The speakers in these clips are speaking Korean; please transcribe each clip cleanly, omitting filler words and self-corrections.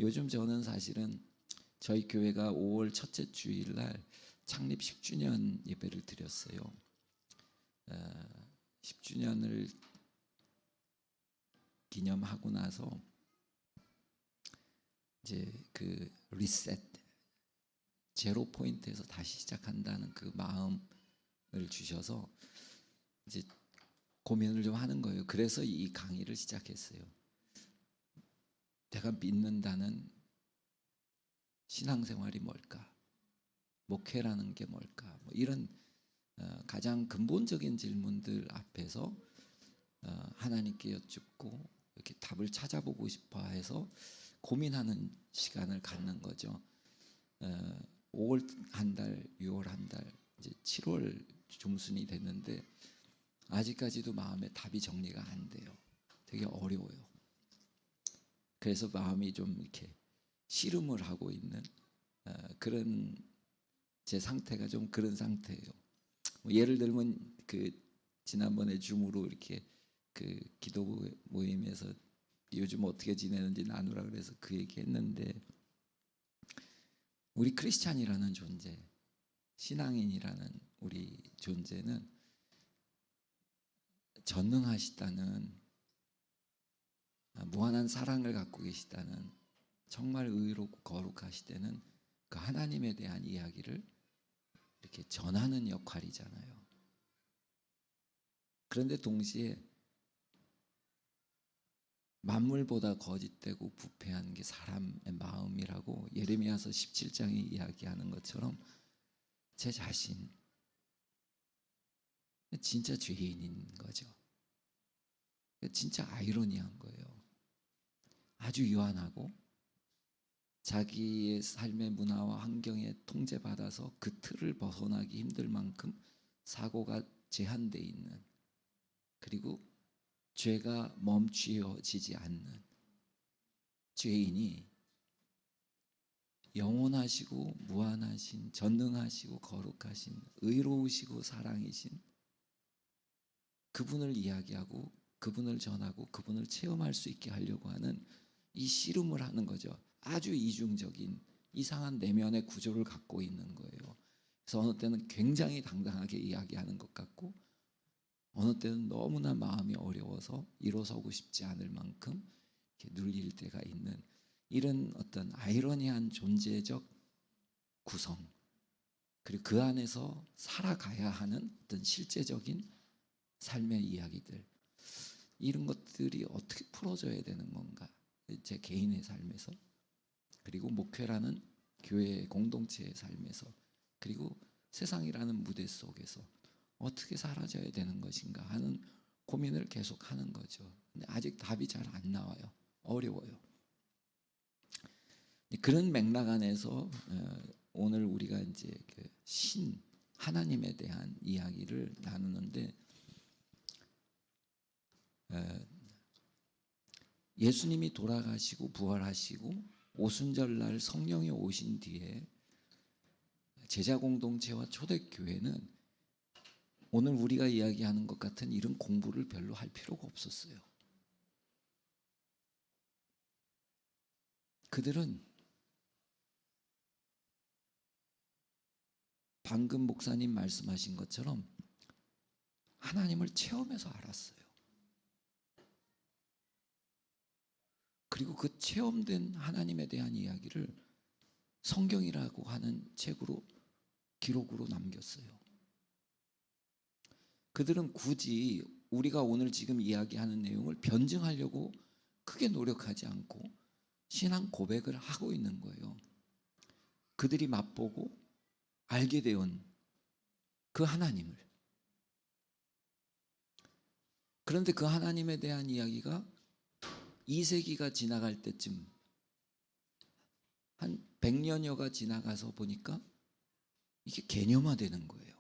요즘 저는 사실은 저희 교회가 5월 첫째 주일날 창립 10주년 예배를 드렸어요. 10주년을 기념하고 나서 이제 그 리셋, 제로 포인트에서 다시 시작한다는 그 마음을 주셔서 이제 고민을 좀 하는 거예요. 그래서 이 강의를 시작했어요. 내가 믿는다는 신앙생활이 뭘까? 목회라는 게 뭘까? 뭐 이런 가장 근본적인 질문들 앞에서 하나님께 여쭙고 이렇게 답을 찾아보고 싶어 해서 고민하는 시간을 갖는 거죠. 5월 한 달, 6월 한 달, 이제 7월 중순이 됐는데 아직까지도 마음에 답이 정리가 안 돼요. 되게 어려워요. 그래서 마음이 좀 이렇게 씨름을 하고 있는 그런 제 상태가 좀 그런 상태예요. 뭐 예를 들면 그 지난번에 줌으로 이렇게 그 기도 모임에서 요즘 어떻게 지내는지 나누라 그래서 그 얘기했는데, 우리 크리스찬이라는 존재, 신앙인이라는 우리 존재는 전능하시다는, 무한한 사랑을 갖고 계시다는, 정말 의롭고 거룩하시다는 그 하나님에 대한 이야기를 이렇게 전하는 역할이잖아요. 그런데 동시에 만물보다 거짓되고 부패한 게 사람의 마음이라고 예레미야서 17장이 이야기하는 것처럼 제 자신 진짜 죄인인 거죠. 진짜 아이러니한 거예요. 아주 유한하고 자기의 삶의 문화와 환경에 통제받아서 그 틀을 벗어나기 힘들 만큼 사고가 제한돼 있는, 그리고 죄가 멈추어지지 않는 죄인이 영원하시고 무한하신, 전능하시고 거룩하신, 의로우시고 사랑이신 그분을 이야기하고 그분을 전하고 그분을 체험할 수 있게 하려고 하는 이 씨름을 하는 거죠. 아주 이중적인 이상한 내면의 구조를 갖고 있는 거예요. 그래서 어느 때는 굉장히 당당하게 이야기하는 것 같고, 어느 때는 너무나 마음이 어려워서 일어서고 싶지 않을 만큼 이렇게 눌릴 때가 있는, 이런 어떤 아이러니한 존재적 구성, 그리고 그 안에서 살아가야 하는 어떤 실제적인 삶의 이야기들, 이런 것들이 어떻게 풀어져야 되는 건가, 제 개인의 삶에서, 그리고 목회라는 교회 공동체의 삶에서, 그리고 세상이라는 무대 속에서 어떻게 사라져야 되는 것인가 하는 고민을 계속하는 거죠. 근데 아직 답이 잘 안 나와요. 어려워요. 그런 맥락 안에서 오늘 우리가 이제 그 하나님에 대한 이야기를 나누는데, 예수님이 돌아가시고 부활하시고 오순절날 성령이 오신 뒤에 제자 공동체와 초대교회는 오늘 우리가 이야기하는 것 같은 이런 공부를 별로 할 필요가 없었어요. 그들은 방금 목사님 말씀하신 것처럼 하나님을 체험해서 알았어요. 그리고 그 체험된 하나님에 대한 이야기를 성경이라고 하는 책으로 기록으로 남겼어요. 그들은 굳이 우리가 오늘 지금 이야기하는 내용을 변증하려고 크게 노력하지 않고 신앙 고백을 하고 있는 거예요. 그들이 맛보고 알게 되온 그 하나님을. 그런데 그 하나님에 대한 이야기가 2세기가 지나갈 때쯤, 한 100년여가 지나가서 보니까 이게 개념화되는 거예요.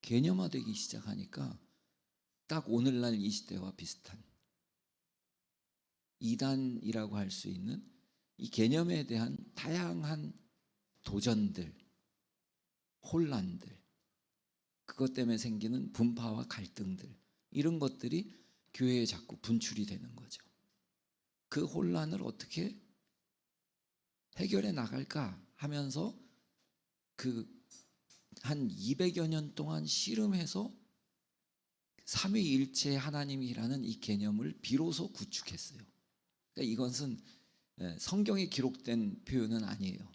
개념화되기 시작하니까 딱 오늘날 이 시대와 비슷한, 이단이라고 할 수 있는 이 개념에 대한 다양한 도전들, 혼란들, 그것 때문에 생기는 분파와 갈등들, 이런 것들이 교회에 자꾸 분출이 되는 거죠. 그 혼란을 어떻게 해결해 나갈까 하면서 그 한 200여 년 동안 씨름해서 삼위일체 하나님이라는 이 개념을 비로소 구축했어요. 그러니까 이것은 성경에 기록된 표현은 아니에요.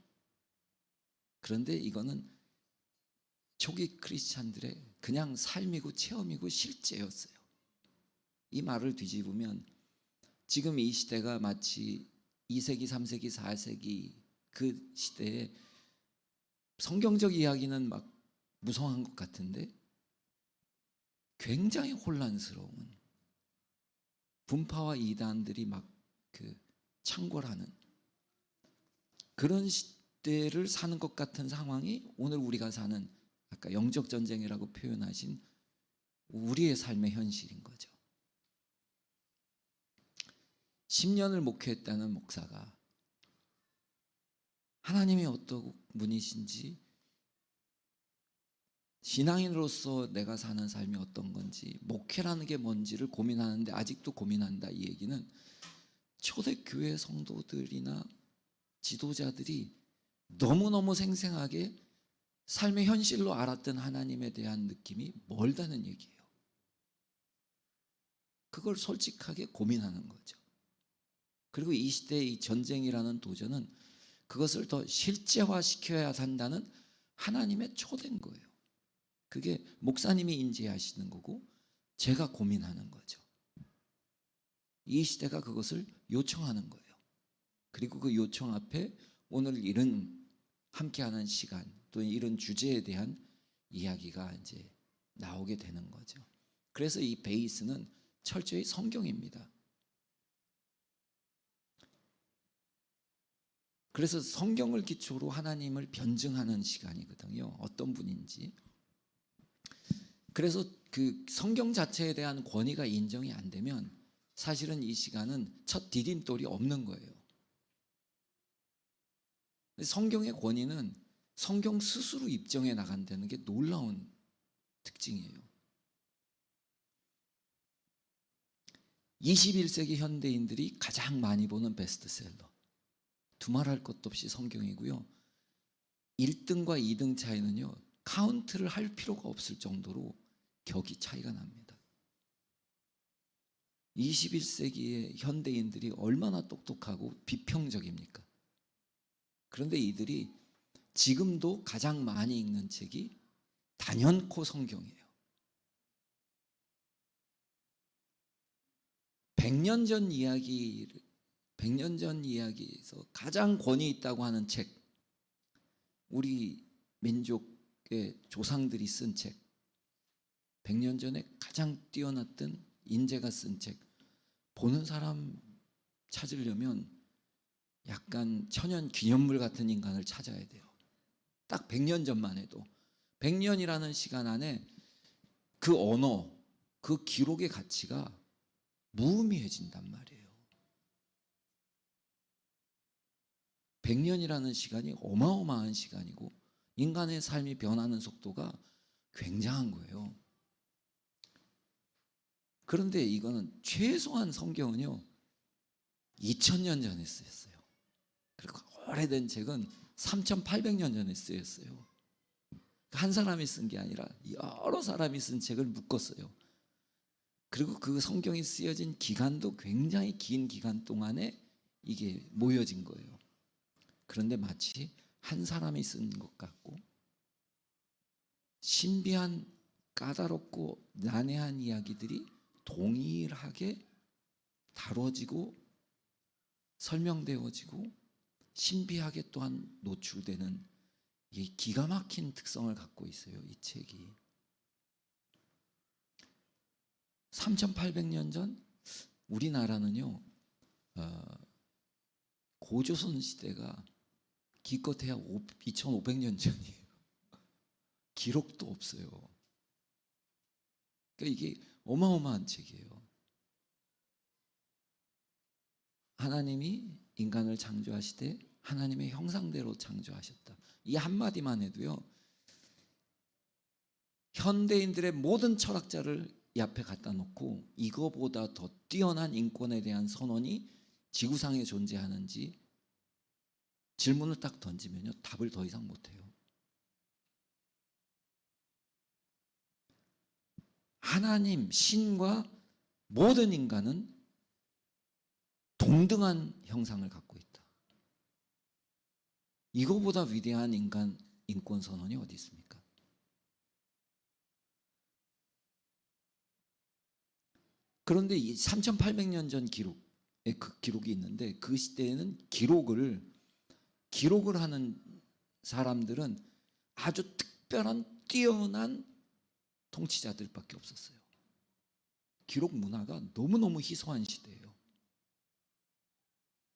그런데 이거는 초기 크리스찬들의 그냥 삶이고 체험이고 실제였어요. 이 말을 뒤집으면 지금 이 시대가 마치 2세기, 3세기, 4세기 그 시대에 성경적 이야기는 막 무성한 것 같은데 굉장히 혼란스러운 분파와 이단들이 막 그 창궐하는 그런 시대를 사는 것 같은 상황이 오늘 우리가 사는 아까 영적 전쟁이라고 표현하신 우리의 삶의 현실인 거죠. 10년을 목회했다는 목사가 하나님이 어떤 분이신지, 신앙인으로서 내가 사는 삶이 어떤 건지, 목회라는 게 뭔지를 고민하는데 아직도 고민한다, 이 얘기는 초대교회 성도들이나 지도자들이 너무너무 생생하게 삶의 현실로 알았던 하나님에 대한 느낌이 멀다는 얘기예요. 그걸 솔직하게 고민하는 거죠. 그리고 이 시대의 이 전쟁이라는 도전은 그것을 더 실제화시켜야 한다는 하나님의 초대인 거예요. 그게 목사님이 인지하시는 거고 제가 고민하는 거죠. 이 시대가 그것을 요청하는 거예요. 그리고 그 요청 앞에 오늘 이런 함께하는 시간 또 이런 주제에 대한 이야기가 이제 나오게 되는 거죠. 그래서 이 베이스는 철저히 성경입니다. 그래서 성경을 기초로 하나님을 변증하는 시간이거든요. 어떤 분인지. 그래서 그 성경 자체에 대한 권위가 인정이 안 되면 사실은 이 시간은 첫 디딤돌이 없는 거예요. 성경의 권위는 성경 스스로 입증해 나간다는 게 놀라운 특징이에요. 21세기 현대인들이 가장 많이 보는 베스트셀러, 두말할 것도 없이 성경이고요. 1등과 2등 차이는요, 카운트를 할 필요가 없을 정도로 격이 차이가 납니다. 21세기의 현대인들이 얼마나 똑똑하고 비평적입니까? 그런데 이들이 지금도 가장 많이 읽는 책이 단연코 성경이에요. 100년 전 이야기에서 가장 권위 있다고 하는 책, 우리 민족의 조상들이 쓴 책, 100년 전에 가장 뛰어났던 인재가 쓴 책, 보는 사람 찾으려면 약간 천연 기념물 같은 인간을 찾아야 돼요. 딱 100년 전만 해도 100년이라는 시간 안에 그 언어, 그 기록의 가치가 무의미해진단 말이에요. 100년이라는 시간이 어마어마한 시간이고 인간의 삶이 변하는 속도가 굉장한 거예요. 그런데 이거는 최소한 성경은요 2000년 전에 쓰였어요. 그리고 오래된 책은 3800년 전에 쓰였어요. 한 사람이 쓴 게 아니라 여러 사람이 쓴 책을 묶었어요. 그리고 그 성경이 쓰여진 기간도 굉장히 긴 기간 동안에 이게 모여진 거예요. 그런데 마치 한 사람이 쓴 것 같고 신비한 까다롭고 난해한 이야기들이 동일하게 다뤄지고 설명되어지고 신비하게 또한 노출되는 이 기가 막힌 특성을 갖고 있어요. 이 책이 3800년 전 우리나라는요 고조선 시대가 기껏해야 2500년 전이에요. 기록도 없어요. 그러니까 이게 어마어마한 책이에요. 하나님이 인간을 창조하시되 하나님의 형상대로 창조하셨다. 이 한마디만 해도요 현대인들의 모든 철학자를 이 앞에 갖다 놓고 이거보다 더 뛰어난 인권에 대한 선언이 지구상에 존재하는지 질문을 딱 던지면요, 답을 더 이상 못해요. 하나님, 신과 모든 인간은 동등한 형상을 갖고 있다. 이거보다 위대한 인간 인권 선언이 어디 있습니까? 그런데 이 3,800년 전 기록에 그 기록이 있는데, 그 시대에는 기록을 하는 사람들은 아주 특별한 뛰어난 통치자들밖에 없었어요. 기록 문화가 너무너무 희소한 시대예요.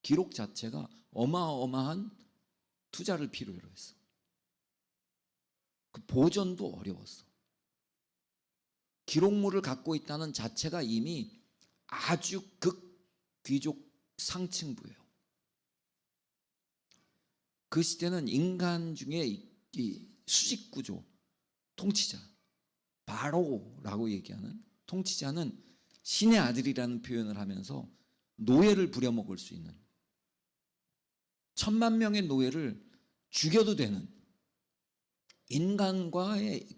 기록 자체가 어마어마한 투자를 필요로 했어. 그 보존도 어려웠어. 기록물을 갖고 있다는 자체가 이미 아주 극귀족 상층부예요. 그 시대는 인간 중에 이 수직구조, 통치자, 바로라고 얘기하는 통치자는 신의 아들이라는 표현을 하면서 노예를 부려먹을 수 있는, 1,000,000명의 노예를 죽여도 되는, 인간과의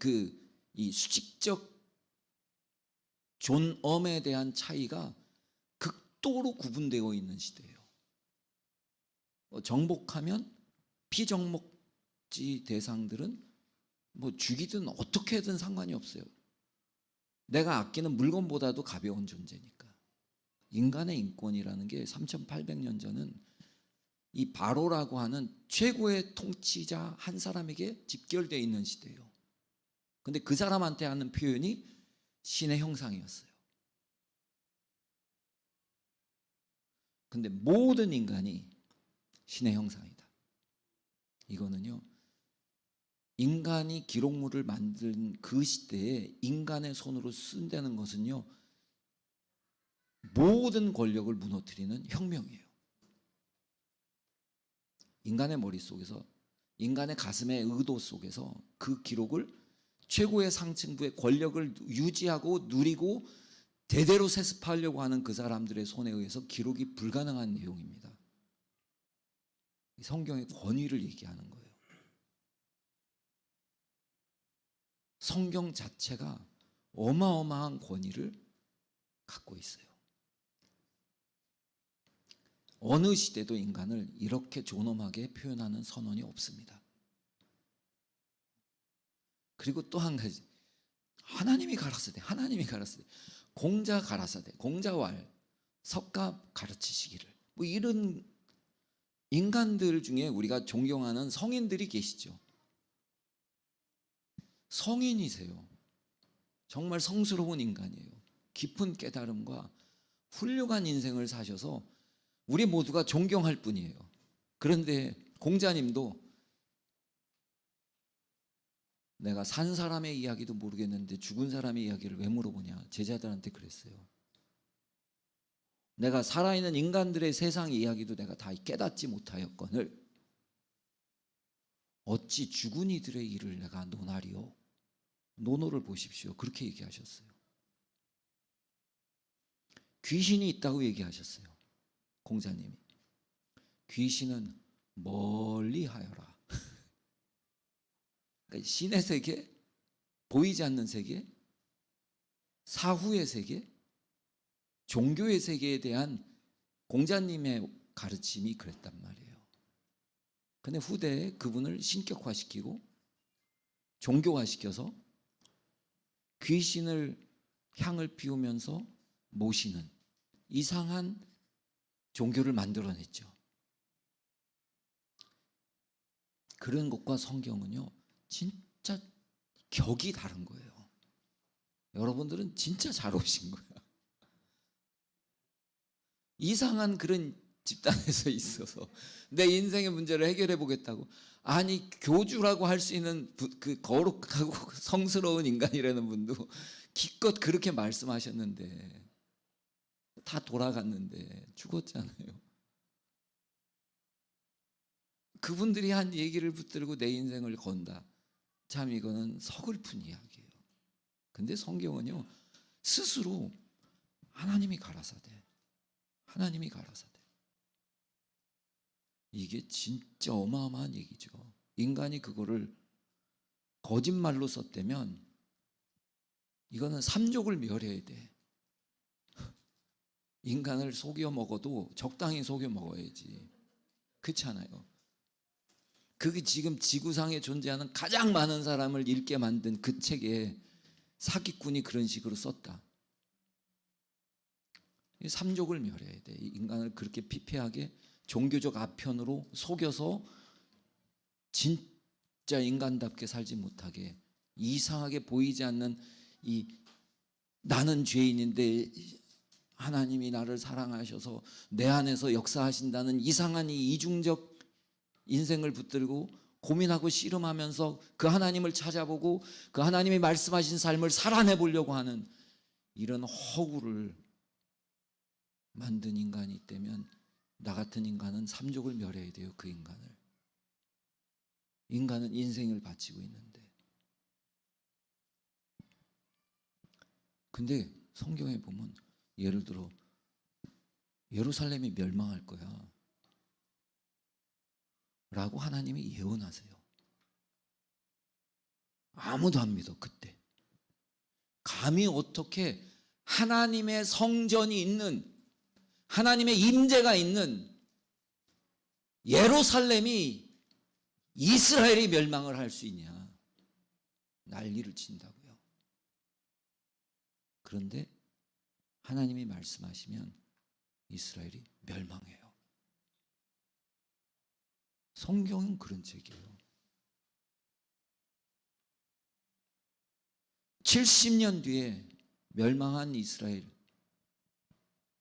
이 수직적 존엄에 대한 차이가 극도로 구분되어 있는 시대예요. 정복하면 피정복지 대상들은 뭐 죽이든 어떻게든 상관이 없어요. 내가 아끼는 물건보다도 가벼운 존재니까. 인간의 인권이라는 게 3,800년 전은 이 바로라고 하는 최고의 통치자 한 사람에게 집결되어 있는 시대예요. 근데 그 사람한테 하는 표현이 신의 형상이었어요. 근데 모든 인간이 신의 형상이다. 이거는요, 인간이 기록물을 만든 그 시대에 인간의 손으로 쓴다는 것은요, 모든 권력을 무너뜨리는 혁명이에요. 인간의 머릿속에서, 인간의 가슴의 의도 속에서 그 기록을 최고의 상층부의 권력을 유지하고 누리고 대대로 세습하려고 하는 그 사람들의 손에 의해서 기록이 불가능한 내용입니다. 성경의 권위를 얘기하는 거예요. 성경 자체가 어마어마한 권위를 갖고 있어요. 어느 시대도 인간을 이렇게 존엄하게 표현하는 선언이 없습니다. 그리고 또 한 가지, 하나님이 가라사대, 공자 가라사대, 공자왈, 석가 가르치시기를, 뭐 이런 인간들 중에 우리가 존경하는 성인들이 계시죠. 성인이세요. 정말 성스러운 인간이에요. 깊은 깨달음과 훌륭한 인생을 사셔서 우리 모두가 존경할 뿐이에요. 그런데 공자님도 내가 산 사람의 이야기도 모르겠는데 죽은 사람의 이야기를 왜 물어보냐, 제자들한테 그랬어요. 내가 살아있는 인간들의 세상 이야기도 내가 다 깨닫지 못하였거늘 어찌 죽은 이들의 일을 내가 논하리요. 논어를 보십시오. 그렇게 얘기하셨어요. 귀신이 있다고 얘기하셨어요. 공자님이. 귀신은 멀리 하여라. 그러니까 신의 세계, 보이지 않는 세계, 사후의 세계, 종교의 세계에 대한 공자님의 가르침이 그랬단 말이에요. 근데 후대에 그분을 신격화시키고 종교화시켜서 귀신을 향을 피우면서 모시는 이상한 종교를 만들어냈죠. 그런 것과 성경은요, 진짜 격이 다른 거예요. 여러분들은 진짜 잘 오신 거예요. 이상한 그런 집단에서 있어서 내 인생의 문제를 해결해 보겠다고, 아니 교주라고 할 수 있는 그 거룩하고 성스러운 인간이라는 분도 기껏 그렇게 말씀하셨는데 다 돌아갔는데 죽었잖아요. 그분들이 한 얘기를 붙들고 내 인생을 건다. 참 이거는 서글픈 이야기예요. 근데 성경은요, 스스로 하나님이 가라사대, 이게 진짜 어마어마한 얘기죠. 인간이 그거를 거짓말로 썼다면 이거는 삼족을 멸해야 돼. 인간을 속여 먹어도 적당히 속여 먹어야지. 그렇잖아요. 그게 지금 지구상에 존재하는 가장 많은 사람을 읽게 만든 그 책에 사기꾼이 그런 식으로 썼다. 삼족을 멸해야 돼. 인간을 그렇게 피폐하게 종교적 아편으로 속여서 진짜 인간답게 살지 못하게, 이상하게 보이지 않는 이 나는 죄인인데 하나님이 나를 사랑하셔서 내 안에서 역사하신다는 이상한 이 이중적 인생을 붙들고 고민하고 씨름하면서 그 하나님을 찾아보고 그 하나님이 말씀하신 삶을 살아내 보려고 하는 이런 허구를 만든 인간이 있다면 나 같은 인간은 삼족을 멸해야 돼요. 그 인간을. 인간은 인생을 바치고 있는데. 근데 성경에 보면 예를 들어 예루살렘이 멸망할 거야 라고 하나님이 예언하세요. 아무도 안 믿어. 그때 감히 어떻게 하나님의 성전이 있는, 하나님의 임재가 있는 예루살렘이, 이스라엘이 멸망을 할 수 있냐. 난리를 친다고요. 그런데 하나님이 말씀하시면 이스라엘이 멸망해요. 성경은 그런 책이에요. 70년 뒤에 멸망한 이스라엘,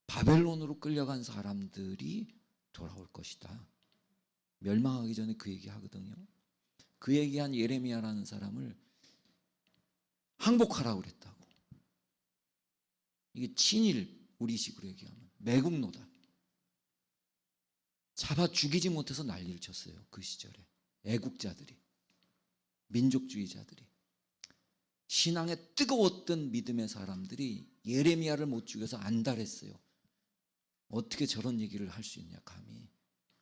바벨론으로 끌려간 사람들이 돌아올 것이다. 멸망하기 전에 그 얘기 하거든요. 그 얘기한 예레미야라는 사람을 항복하라고 그랬다고. 이게 친일, 우리식으로 얘기하면 매국노다. 잡아 죽이지 못해서 난리를 쳤어요. 그 시절에 애국자들이, 민족주의자들이, 신앙에 뜨거웠던 믿음의 사람들이 예레미야를 못 죽여서 안달했어요. 어떻게 저런 얘기를 할 수 있냐, 감히.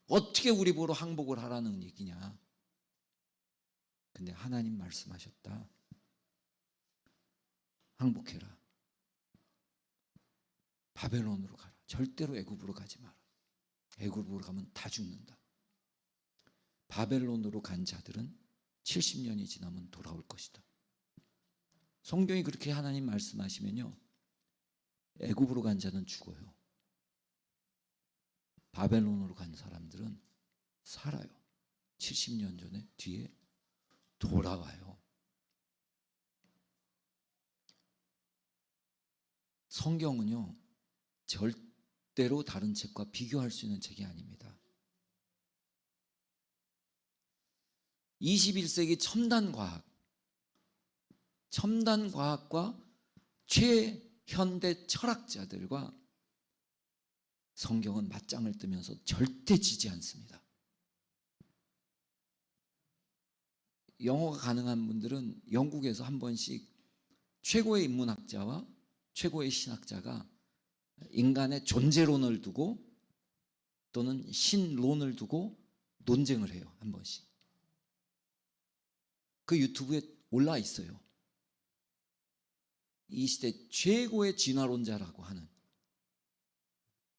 어떻게 우리 보러 항복을 하라는 얘기냐. 근데 하나님 말씀하셨다. 항복해라. 바벨론으로 가라. 절대로 애굽으로 가지 마라. 애굽으로 가면 다 죽는다. 바벨론으로 간 자들은 70년이 지나면 돌아올 것이다. 성경이 그렇게 하나님 말씀하시면요, 애굽으로 간 자는 죽어요. 바벨론으로 간 사람들은 살아요. 70년 전에 뒤에 돌아와요. 성경은요, 절대로 다른 책과 비교할 수 있는 책이 아닙니다. 21세기 첨단 과학과 최현대 철학자들과 성경은 맞짱을 뜨면서 절대 지지 않습니다. 영어가 가능한 분들은 영국에서 한 번씩 최고의 인문학자와 최고의 신학자가 인간의 존재론을 두고 또는 신론을 두고 논쟁을 해요. 한 번씩. 그 유튜브에 올라 있어요. 이 시대 최고의 진화론자라고 하는,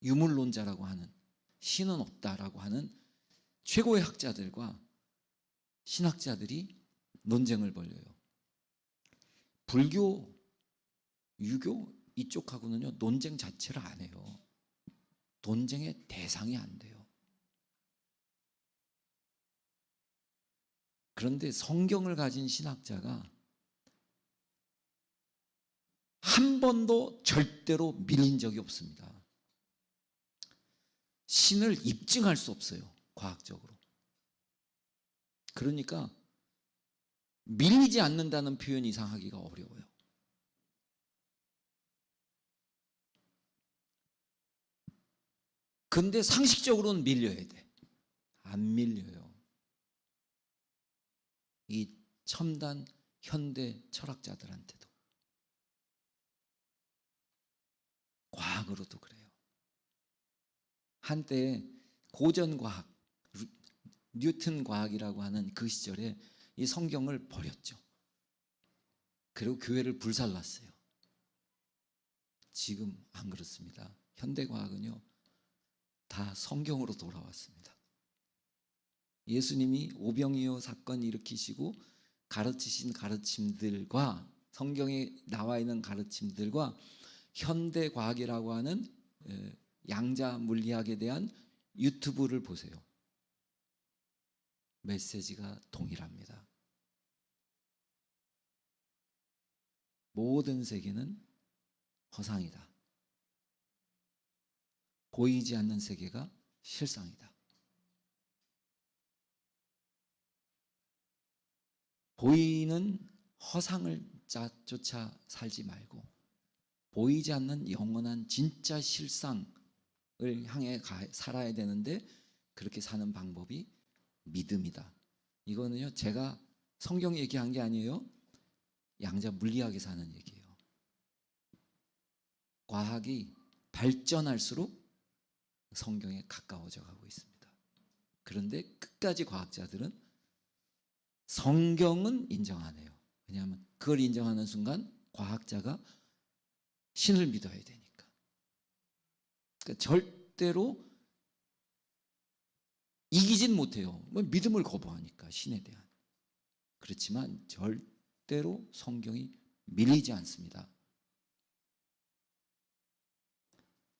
유물론자라고 하는, 신은 없다라고 하는 최고의 학자들과 신학자들이 논쟁을 벌여요. 불교, 유교 이쪽하고는요 논쟁 자체를 안 해요. 논쟁의 대상이 안 돼요. 그런데 성경을 가진 신학자가 한 번도 절대로 밀린 적이 없습니다. 신을 입증할 수 없어요, 과학적으로. 그러니까 밀리지 않는다는 표현 이상 하기가 어려워요. 근데 상식적으로는 밀려야 돼. 안 밀려요. 이 첨단 현대 철학자들한테도. 과학으로도 그래요. 한때 고전 과학, 뉴턴 과학이라고 하는 그 시절에 이 성경을 버렸죠. 그리고 교회를 불살랐어요. 지금 안 그렇습니다. 현대 과학은요, 다 성경으로 돌아왔습니다. 예수님이 오병이어 사건 일으키시고 가르치신 가르침들과 성경에 나와 있는 가르침들과 현대 과학이라고 하는 양자 물리학에 대한 유튜브를 보세요. 메시지가 동일합니다. 모든 세계는 허상이다. 보이지 않는 세계가 실상이다. 보이는 허상을 쫓아 살지 말고 보이지 않는 영원한 진짜 실상을 향해 살아야 되는데, 그렇게 사는 방법이 믿음이다. 이거는요, 제가 성경 얘기한 게 아니에요. 양자 물리학에서 하는 얘기예요. 과학이 발전할수록 성경에 가까워져 가고 있습니다. 그런데 끝까지 과학자들은 성경은 인정 안 해요. 왜냐하면 그걸 인정하는 순간 과학자가 신을 믿어야 되니까. 그러니까 절대로 이기진 못해요. 믿음을 거부하니까, 신에 대한. 그렇지만 절대로 성경이 밀리지 않습니다.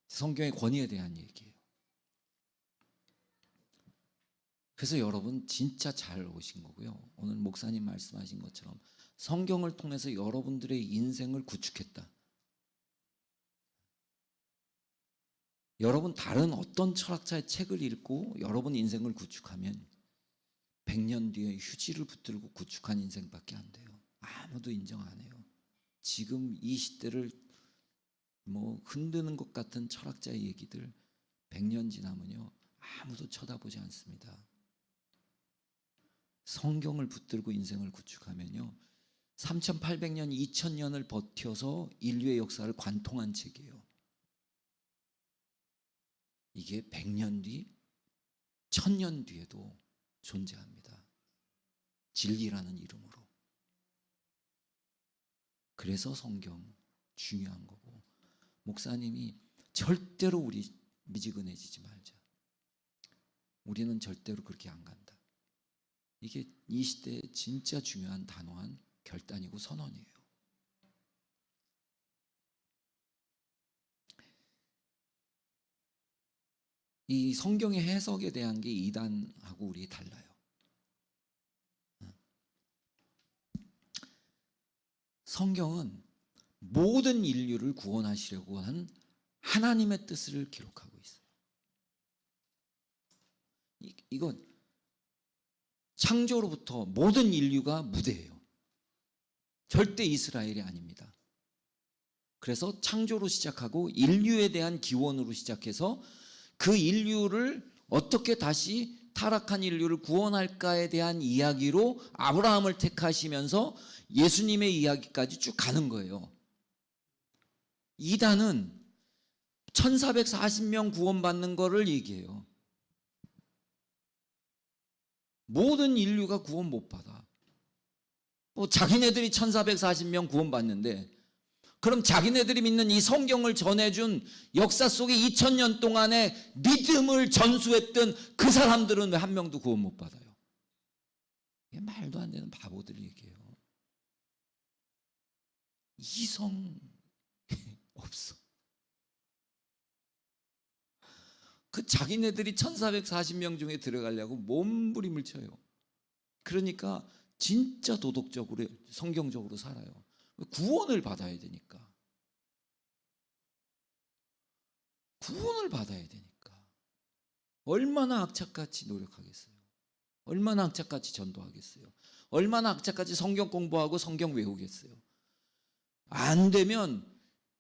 성경의 권위에 대한 얘기예요. 그래서 여러분 진짜 잘 오신 거고요. 오늘 목사님 말씀하신 것처럼 성경을 통해서 여러분들의 인생을 구축했다. 여러분 다른 어떤 철학자의 책을 읽고 여러분 인생을 구축하면 100년 뒤에 휴지를 붙들고 구축한 인생밖에 안 돼요. 아무도 인정 안 해요. 지금 이 시대를 흔드는 것 같은 철학자의 얘기들 100년 지나면요, 아무도 쳐다보지 않습니다. 성경을 붙들고 인생을 구축하면요, 3800년, 2000년을 버텨서 인류의 역사를 관통한 책이에요. 이게 100년 뒤, 1000년 뒤에도 존재합니다. 진리라는 이름으로. 그래서 성경 중요한 거고, 목사님이 절대로 우리 미지근해지지 말자. 우리는 절대로 그렇게 안 간다. 이게 이 시대에 진짜 중요한 단호한 결단이고 선언이에요. 이 성경의 해석에 대한 게 이단하고 우리 달라요. 성경은 모든 인류를 구원하시려고 한 하나님의 뜻을 기록하고 있어요. 이건 창조로부터 모든 인류가 무대예요. 절대 이스라엘이 아닙니다. 그래서 창조로 시작하고 인류에 대한 기원으로 시작해서 그 인류를 어떻게 다시 타락한 인류를 구원할까에 대한 이야기로 아브라함을 택하시면서 예수님의 이야기까지 쭉 가는 거예요. 이단은 1440명 구원받는 거를 얘기해요. 모든 인류가 구원 못 받아. 자기네들이 1440명 구원받는데, 그럼 자기네들이 믿는 이 성경을 전해준 역사 속에 2000년 동안의 믿음을 전수했던 그 사람들은 왜 한 명도 구원 못 받아요? 이게 말도 안 되는 바보들 얘기예요. 이성 없어. 그 자기네들이 1440명 중에 들어가려고 몸부림을 쳐요. 그러니까 진짜 도덕적으로 성경적으로 살아요. 구원을 받아야 되니까. 구원을 받아야 되니까. 얼마나 악착같이 노력하겠어요? 얼마나 악착같이 전도하겠어요? 얼마나 악착같이 성경 공부하고 성경 외우겠어요? 안 되면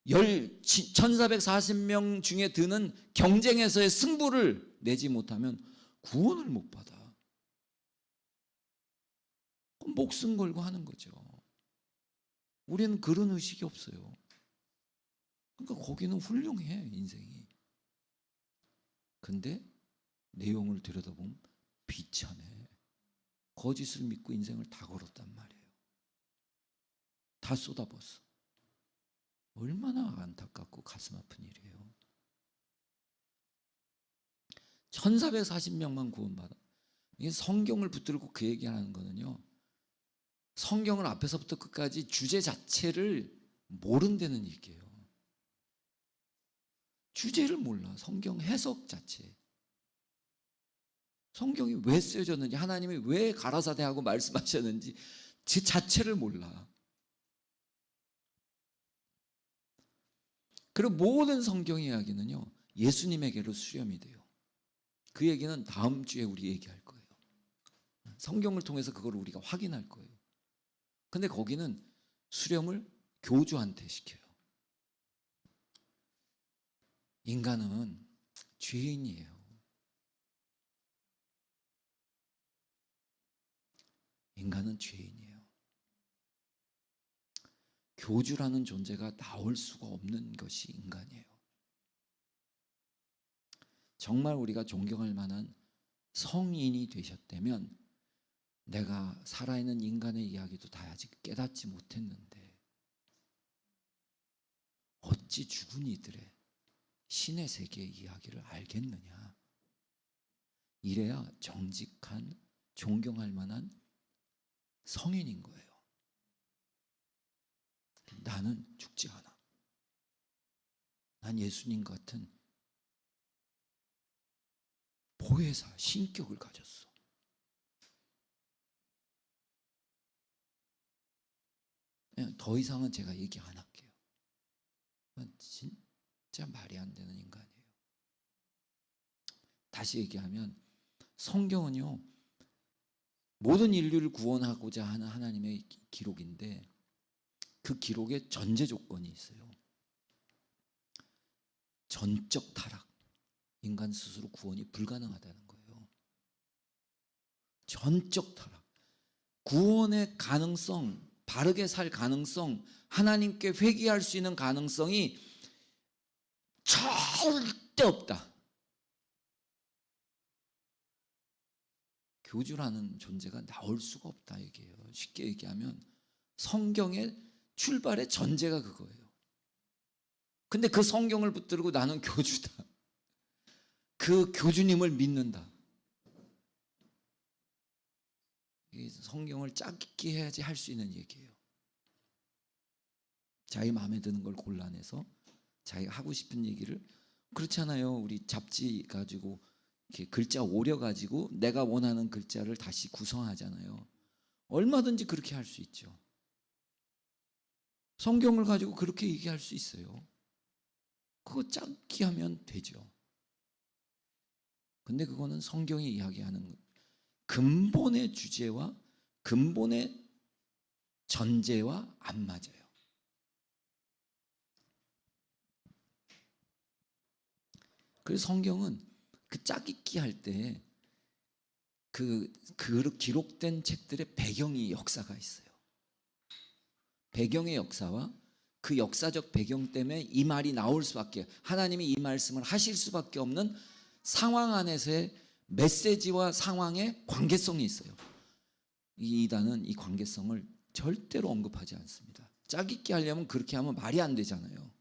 1440명 중에 드는 경쟁에서의 승부를 내지 못하면 구원을 못 받아. 목숨 걸고 하는 거죠. 우리는 그런 의식이 없어요. 그러니까 거기는 훌륭해, 인생이. 근데 내용을 들여다보면 비참해. 거짓을 믿고 인생을 다 걸었단 말이에요. 다 쏟아붓어. 얼마나 안타깝고 가슴 아픈 일이에요. 1440명만 구원받아. 이게 성경을 붙들고 그 얘기하는 거는요, 성경을 앞에서부터 끝까지 주제 자체를 모른다는 얘기예요. 주제를 몰라. 성경 해석 자체. 성경이 왜 쓰여졌는지, 하나님이 왜 가라사대하고 말씀하셨는지 그 자체를 몰라. 그리고 모든 성경 이야기는요, 예수님에게로 수렴이 돼요. 그 얘기는 다음 주에 우리 얘기할 거예요. 성경을 통해서 그걸 우리가 확인할 거예요. 근데 거기는 수렴을 교주한테 시켜요. 인간은 죄인이에요. 인간은 죄인이에요. 교주라는 존재가 나올 수가 없는 것이 인간이에요. 정말 우리가 존경할 만한 성인이 되셨다면, 내가 살아있는 인간의 이야기도 다 아직 깨닫지 못했는데 어찌 죽은 이들의 신의 세계의 이야기를 알겠느냐. 이래야 정직한, 존경할 만한 성인인 거예요. 나는 죽지 않아. 난 예수님 같은 보혜사, 신격을 가졌어. 더 이상은 제가 얘기 안 할게요. 진짜 말이 안 되는 인간이에요. 다시 얘기하면 성경은요, 모든 인류를 구원하고자 하는 하나님의 기록인데, 그 기록에 전제 조건이 있어요. 전적 타락. 인간 스스로 구원이 불가능하다는 거예요. 전적 타락. 구원의 가능성, 바르게 살 가능성, 하나님께 회개할 수 있는 가능성이 절대 없다. 교주라는 존재가 나올 수가 없다 얘기예요. 쉽게 얘기하면 성경의 출발의 전제가 그거예요. 근데 그 성경을 붙들고 나는 교주다. 그 교주님을 믿는다. 성경을 짧게 해야지 할 수 있는 얘기예요. 자기 마음에 드는 걸 골라내서 자기가 하고 싶은 얘기를, 그렇잖아요. 우리 잡지 가지고 이렇게 글자 오려가지고 내가 원하는 글자를 다시 구성하잖아요. 얼마든지 그렇게 할 수 있죠. 성경을 가지고 그렇게 얘기할 수 있어요. 그거 짧게 하면 되죠. 근데 그거는 성경이 이야기하는 근본의 주제와 근본의 전제와 안 맞아요. 그래서 성경은 그 짝읽기 할 때 그 기록된 책들의 배경이 역사가 있어요. 배경의 역사와 그 역사적 배경 때문에 이 말이 나올 수밖에, 하나님이 이 말씀을 하실 수밖에 없는 상황 안에서의 메시지와 상황의 관계성이 있어요. 이 이단은 이 관계성을 절대로 언급하지 않습니다. 짝읽기 하려면 그렇게 하면 말이 안 되잖아요.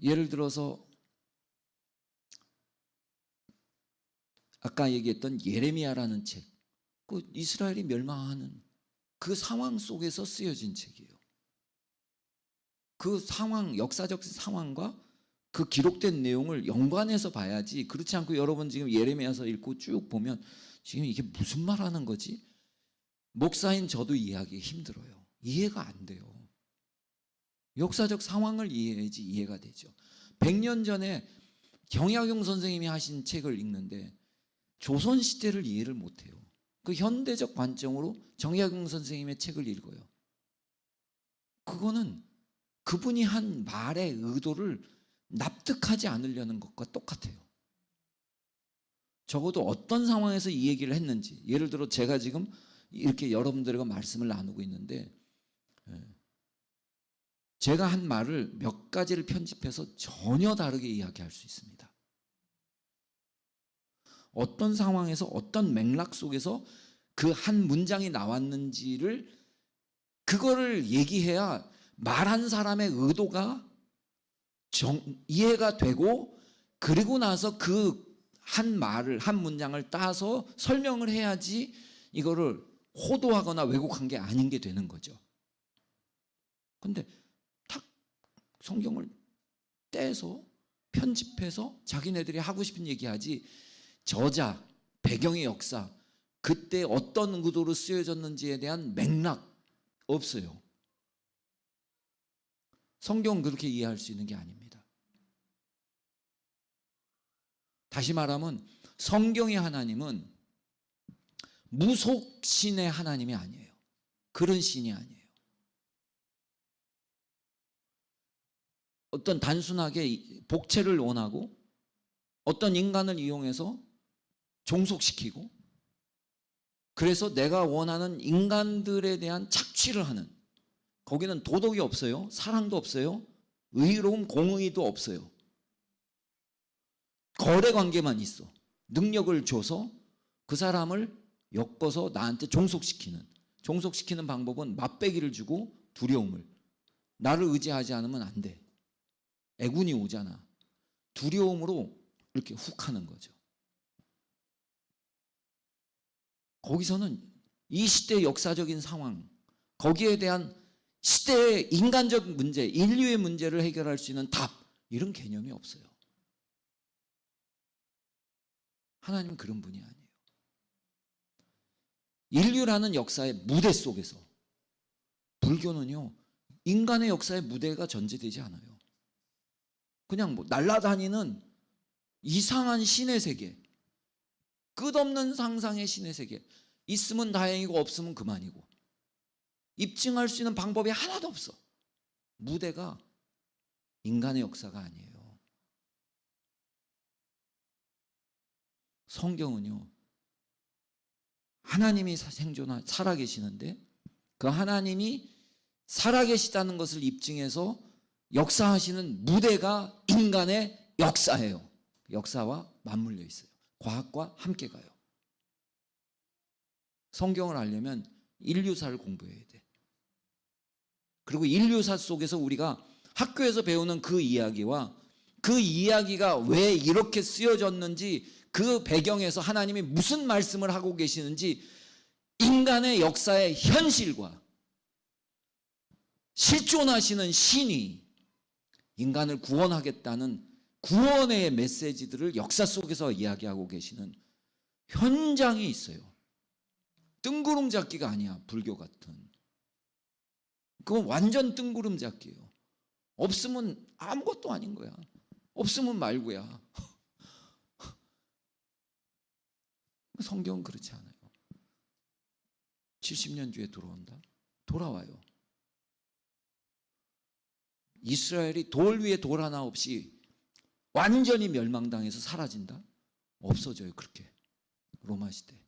예를 들어서 아까 얘기했던 예레미야라는 책, 그 이스라엘이 멸망하는 그 상황 속에서 쓰여진 책이에요. 그 상황, 역사적 상황과 그 기록된 내용을 연관해서 봐야지, 그렇지 않고 여러분 지금 예레미야서 읽고 쭉 보면 지금 이게 무슨 말 하는 거지? 목사인 저도 이해하기 힘들어요. 이해가 안 돼요. 역사적 상황을 이해해야지 이해가 되죠. 100년 전에 정약용 선생님이 하신 책을 읽는데 조선시대를 이해를 못해요. 그 현대적 관점으로 정약용 선생님의 책을 읽어요. 그거는 그분이 한 말의 의도를 납득하지 않으려는 것과 똑같아요. 적어도 어떤 상황에서 이 얘기를 했는지, 예를 들어 제가 지금 이렇게 여러분들과 말씀을 나누고 있는데 제가 한 말을 몇 가지를 편집해서 전혀 다르게 이야기할 수 있습니다. 어떤 상황에서 어떤 맥락 속에서 그 한 문장이 나왔는지를 그거를 얘기해야 말한 사람의 의도가 이해가 되고 그리고 나서 그 한 말을 한 문장을 따서 설명을 해야지 이거를 호도하거나 왜곡한 게 아닌 게 되는 거죠. 근데 탁 성경을 떼서 편집해서 자기네들이 하고 싶은 얘기하지 저자, 배경의 역사, 그때 어떤 의도로 쓰여졌는지에 대한 맥락 없어요. 성경은 그렇게 이해할 수 있는 게 아닙니다. 다시 말하면 성경의 하나님은 무속신의 하나님이 아니에요. 그런 신이 아니에요. 어떤 단순하게 복채를 원하고 어떤 인간을 이용해서 종속시키고 그래서 내가 원하는 인간들에 대한 착취를 하는, 거기는 도덕이 없어요. 사랑도 없어요. 의로움, 공의도 없어요. 거래 관계만 있어. 능력을 줘서 그 사람을 엮어서 나한테 종속시키는 방법은 맞배기를 주고 두려움을. 나를 의지하지 않으면 안 돼. 애군이 오잖아. 두려움으로 이렇게 훅 하는 거죠. 거기서는 이 시대의 역사적인 상황, 거기에 대한 시대의 인간적 문제, 인류의 문제를 해결할 수 있는 답, 이런 개념이 없어요. 하나님은 그런 분이 아니에요. 인류라는 역사의 무대 속에서 불교는요, 인간의 역사의 무대가 전제되지 않아요. 그냥 뭐 날아다니는 이상한 신의 세계, 끝없는 상상의 신의 세계, 있으면 다행이고 없으면 그만이고 입증할 수 있는 방법이 하나도 없어. 무대가 인간의 역사가 아니에요. 성경은요, 하나님이 살아계시는데 그 하나님이 살아계시다는 것을 입증해서 역사하시는 무대가 인간의 역사예요. 역사와 맞물려 있어요. 과학과 함께 가요. 성경을 알려면 인류사를 공부해야 돼. 그리고 인류사 속에서 우리가 학교에서 배우는 그 이야기와 그 이야기가 왜 이렇게 쓰여졌는지, 그 배경에서 하나님이 무슨 말씀을 하고 계시는지, 인간의 역사의 현실과 실존하시는 신이 인간을 구원하겠다는 구원의 메시지들을 역사 속에서 이야기하고 계시는 현장이 있어요. 뜬구름 잡기가 아니야, 불교 같은. 그건 완전 뜬구름 잡기예요. 없으면 아무것도 아닌 거야. 없으면 말고야. 성경은 그렇지 않아요. 70년 뒤에 돌아온다? 돌아와요. 이스라엘이 돌 위에 돌 하나 없이 완전히 멸망당해서 사라진다? 없어져요, 그렇게. 로마 시대.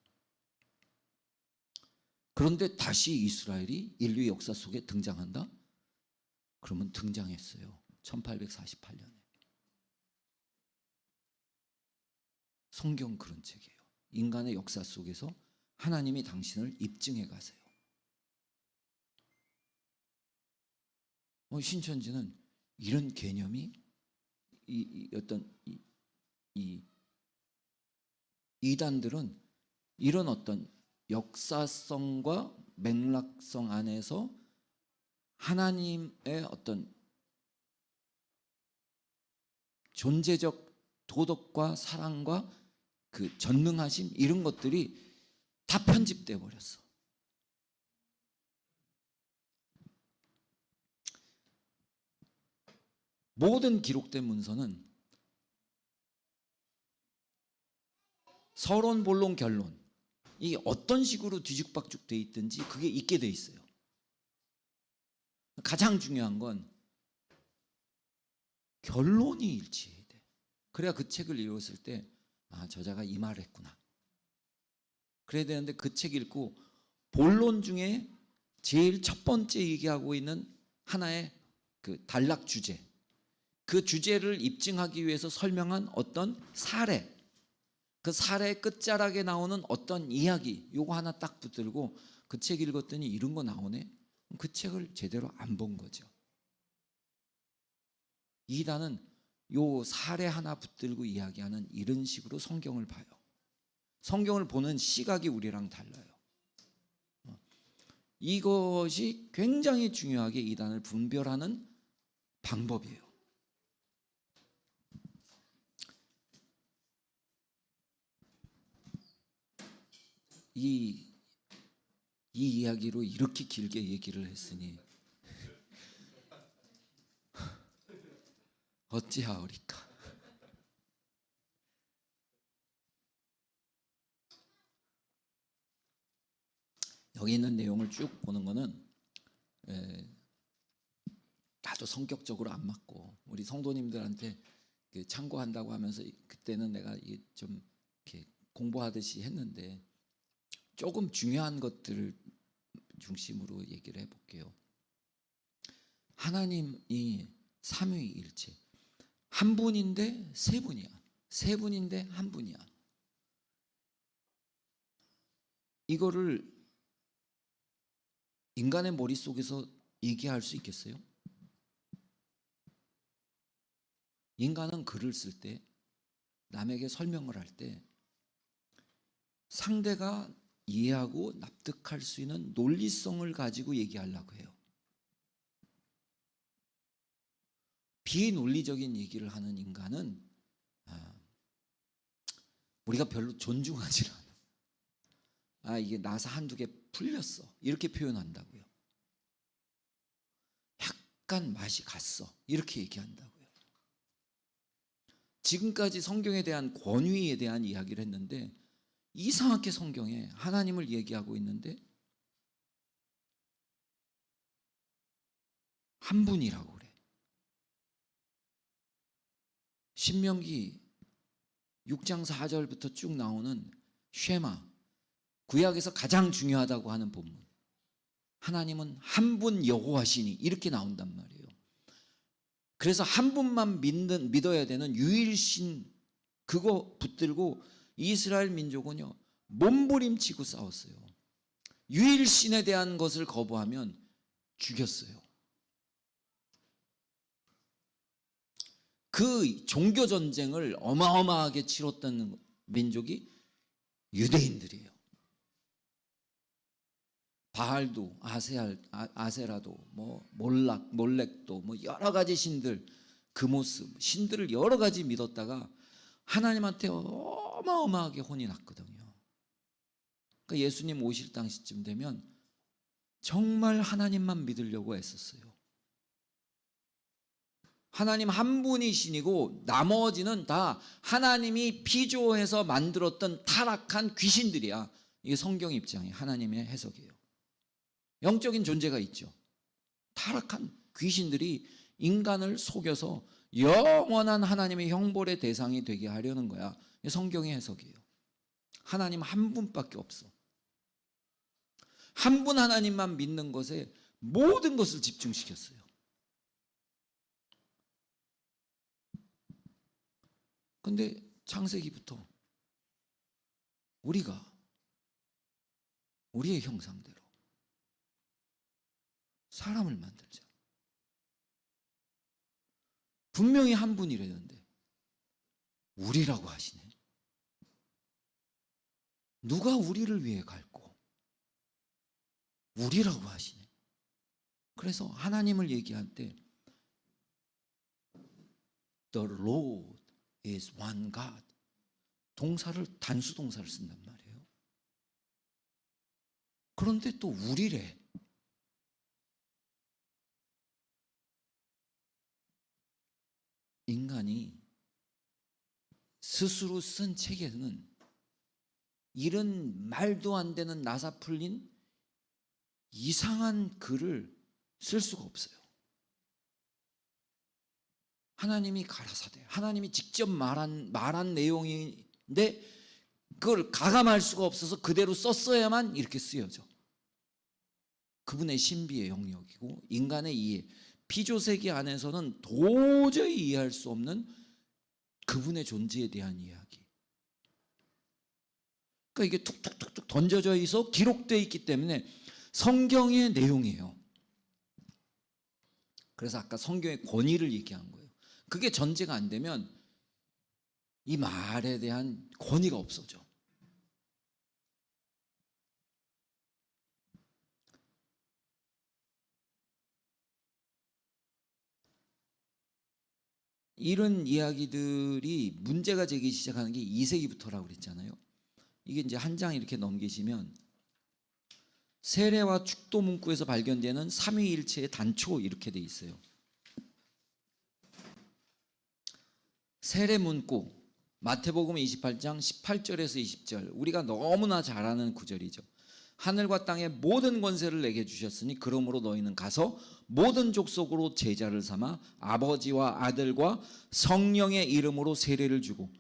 그런데 다시 이스라엘이 인류 역사 속에 등장한다? 그러면 등장했어요. 1848년에. 성경 그런 책이에요. 인간의 역사 속에서 하나님이 당신을 입증해 가세요. 신천지는 이런 개념이 이단들은 이런 어떤 역사성과 맥락성 안에서 하나님의 어떤 존재적 도덕과 사랑과 그 전능하심, 이런 것들이 다 편집돼 버렸어. 모든 기록된 문서는 서론, 본론, 결론, 이 어떤 식으로 뒤죽박죽 돼 있든지 그게 있게 돼 있어요. 가장 중요한 건 결론이 일치해야 돼. 그래야 그 책을 읽었을 때 저자가 이 말을 했구나. 그래야 되는데 그 책 읽고 본론 중에 제일 첫 번째 얘기하고 있는 하나의 그 단락 주제, 그 주제를 입증하기 위해서 설명한 어떤 사례, 그 사례 끝자락에 나오는 어떤 이야기 요거 하나 딱 붙들고 그 책 읽었더니 이런 거 나오네. 그 책을 제대로 안 본 거죠. 이단은 요 사례 하나 붙들고 이야기하는 이런 식으로 성경을 봐요. 성경을 보는 시각이 우리랑 달라요. 이것이 굉장히 중요하게 이단을 분별하는 방법이에요. 이 이야기로 이렇게 길게 얘기를 했으니 어찌하오리까. 여기 있는 내용을 쭉 보는 거는 나도 성격적으로 안 맞고 우리 성도님들한테 참고한다고 하면서 그때는 내가 좀 이렇게 공부하듯이 했는데 조금 중요한 것들을 중심으로 얘기를 해볼게요. 하나님이 삼위일체, 한 분인데 세 분이야. 세 분인데 한 분이야. 이거를 인간의 머릿속에서 얘기할 수 있겠어요? 인간은 글을 쓸 때, 남에게 설명을 할 때 상대가 이해하고 납득할 수 있는 논리성을 가지고 얘기하려고 해요. 비논리적인 얘기를 하는 인간은 우리가 별로 존중하지 않아. 이게 나사 한두 개 풀렸어 이렇게 표현한다고요. 약간 맛이 갔어 이렇게 얘기한다고요. 지금까지 성경에 대한 권위에 대한 이야기를 했는데 이상하게 성경에 하나님을 얘기하고 있는데 한 분이라고 그래. 신명기 6장 4절부터 쭉 나오는 쉐마, 구약에서 가장 중요하다고 하는 본문. 하나님은 한 분 여호와시니 이렇게 나온단 말이에요. 그래서 한 분만 믿어야 되는 유일신 그거 붙들고 이스라엘 민족은요 몸부림치고 싸웠어요. 유일신에 대한 것을 거부하면 죽였어요. 그 종교 전쟁을 어마어마하게 치렀던 민족이 유대인들이에요. 바알도 아세라도 몰렉도 여러 가지 신들, 그모스 신들을 여러 가지 믿었다가 하나님한테 어마어마하게 혼이 났거든요. 그러니까 예수님 오실 당시쯤 되면 정말 하나님만 믿으려고 애썼어요. 하나님 한 분이시고 나머지는 다 하나님이 피조해서 만들었던 타락한 귀신들이야. 이게 성경 입장이 하나님의 해석이에요. 영적인 존재가 있죠. 타락한 귀신들이 인간을 속여서 영원한 하나님의 형벌의 대상이 되게 하려는 거야. 이게 성경의 해석이에요. 하나님 한 분밖에 없어. 한 분 하나님만 믿는 것에 모든 것을 집중시켰어요. 근데 창세기부터 우리가 우리의 형상대로 사람을 만들자. 분명히 한 분이라는데 우리라고 하시네. 누가 우리를 위해 갈고 우리라고 하시네. 그래서 하나님을 얘기할 때 The Lord is one God. 동사를 단수 동사를 쓴단 말이에요. 그런데 또 우리래. 인간이 스스로 쓴 책에는 이런 말도 안 되는 나사 풀린 이상한 글을 쓸 수가 없어요. 하나님이 가라사대, 하나님이 직접 말한 내용인데 그걸 가감할 수가 없어서 그대로 썼어야만 이렇게 쓰여져. 그분의 신비의 영역이고 인간의 이해, 피조세계 안에서는 도저히 이해할 수 없는 그분의 존재에 대한 이야기. 그러니까 이게 툭툭툭툭 던져져 있어 기록되어 있기 때문에 성경의 내용이에요. 그래서 아까 성경의 권위를 얘기한 거예요. 그게 전제가 안 되면 이 말에 대한 권위가 없어져. 이런 이야기들이 문제가 되기 시작하는 게 2세기부터라고 그랬잖아요. 이게 이제 한 장 이렇게 넘기시면 세례와 축도 문구에서 발견되는 삼위일체의 단초 이렇게 돼 있어요. 세례 문구 마태복음 28장 18절에서 20절, 우리가 너무나 잘 아는 구절이죠. 하늘과 땅의 모든 권세를 내게 주셨으니 그러므로 너희는 가서 모든 족속으로 제자를 삼아 아버지와 아들과 성령의 이름으로 세례를 주고,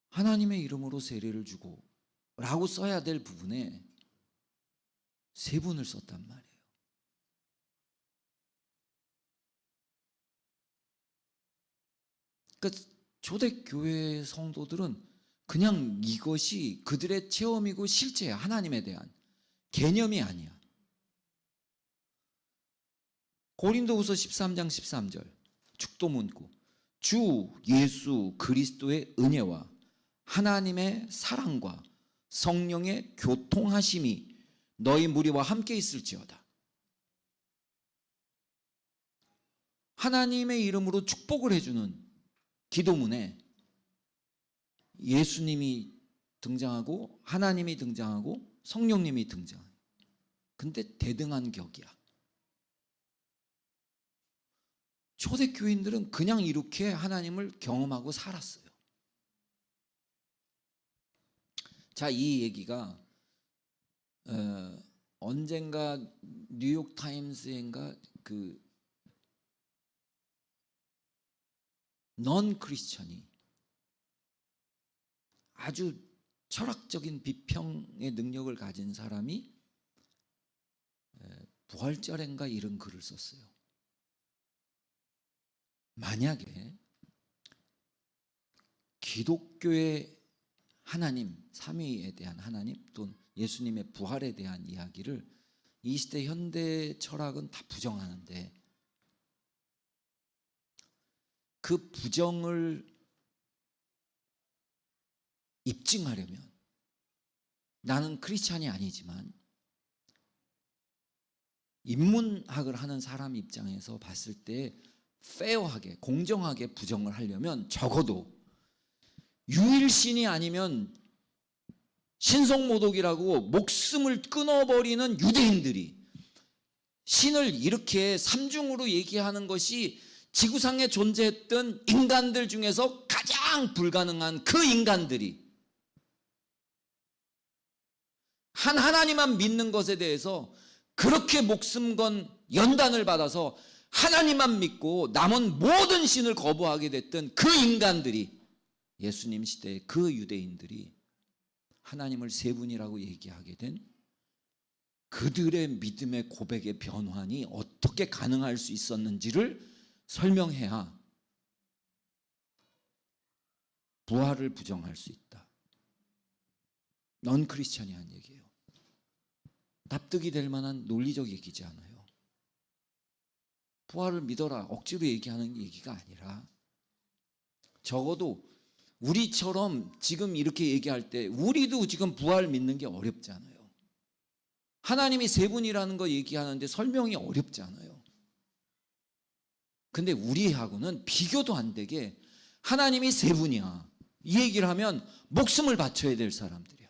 하나님의 이름으로 세례를 주고 라고 써야 될 부분에 세 분을 썼단 말이에요. 그러니까 초대교회 성도들은 그냥 이것이 그들의 체험이고 실제야. 하나님에 대한 개념이 아니야. 고린도후서 13장 13절 축도 문구, 주 예수 그리스도의 은혜와 하나님의 사랑과 성령의 교통하심이 너희 무리와 함께 있을지어다. 하나님의 이름으로 축복을 해주는 기도문에 예수님이 등장하고 하나님이 등장하고 성령님이 등장하는, 근데 대등한 격이야. 초대교인들은 그냥 이렇게 하나님을 경험하고 살았어요. 자, 이 얘기가 언젠가 뉴욕타임스인가 그 넌 크리스천이 아주 철학적인 비평의 능력을 가진 사람이 부활절인가 이런 글을 썼어요. 만약에 기독교의 하나님, 삼위에 대한 하나님 또는 예수님의 부활에 대한 이야기를 이 시대 현대 철학은 다 부정하는데, 그 부정을 입증하려면 나는 크리스찬이 아니지만 인문학을 하는 사람 입장에서 봤을 때 페어하게 공정하게 부정을 하려면 적어도 유일신이 아니면 신성모독이라고 목숨을 끊어버리는 유대인들이 신을 이렇게 삼중으로 얘기하는 것이 지구상에 존재했던 인간들 중에서 가장 불가능한 그 인간들이 한 하나님만 믿는 것에 대해서 그렇게 목숨 건 연단을 받아서 하나님만 믿고 남은 모든 신을 거부하게 됐던 그 인간들이, 예수님 시대의 그 유대인들이 하나님을 세 분이라고 얘기하게 된 그들의 믿음의 고백의 변환이 어떻게 가능할 수 있었는지를 설명해야 부활을 부정할 수 있다. 넌 크리스천이 한 얘기예요. 납득이 될 만한 논리적 얘기지 않아요. 부활을 믿어라 억지로 얘기하는 얘기가 아니라, 적어도 우리처럼 지금 이렇게 얘기할 때 우리도 지금 부활 믿는 게 어렵잖아요. 하나님이 세 분이라는 거 얘기하는데 설명이 어렵잖아요. 근데 우리하고는 비교도 안 되게 하나님이 세 분이야 이 얘기를 하면 목숨을 바쳐야 될 사람들이야.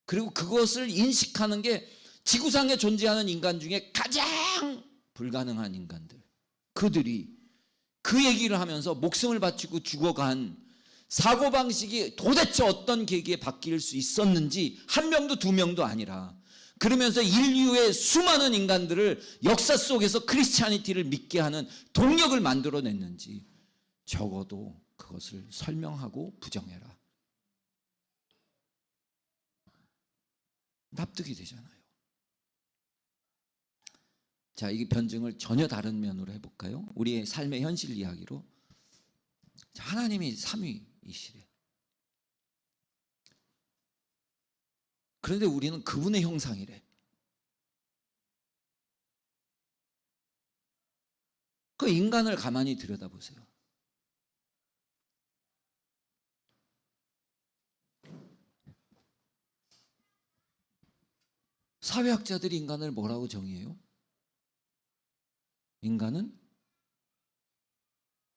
그리고 그것을 인식하는 게 지구상에 존재하는 인간 중에 가장 불가능한 인간들, 그들이 그 얘기를 하면서 목숨을 바치고 죽어간 사고방식이 도대체 어떤 계기에 바뀔 수 있었는지, 한 명도 두 명도 아니라 그러면서 인류의 수많은 인간들을 역사 속에서 크리스찬이티를 믿게 하는 동력을 만들어냈는지 적어도 그것을 설명하고 부정해라. 납득이 되잖아요. 자, 이 변증을 전혀 다른 면으로 해볼까요? 우리의 삶의 현실 이야기로. 자, 하나님이 삼위이시래. 그런데 우리는 그분의 형상이래. 그 인간을 가만히 들여다보세요. 사회학자들이 인간을 뭐라고 정의해요? 인간은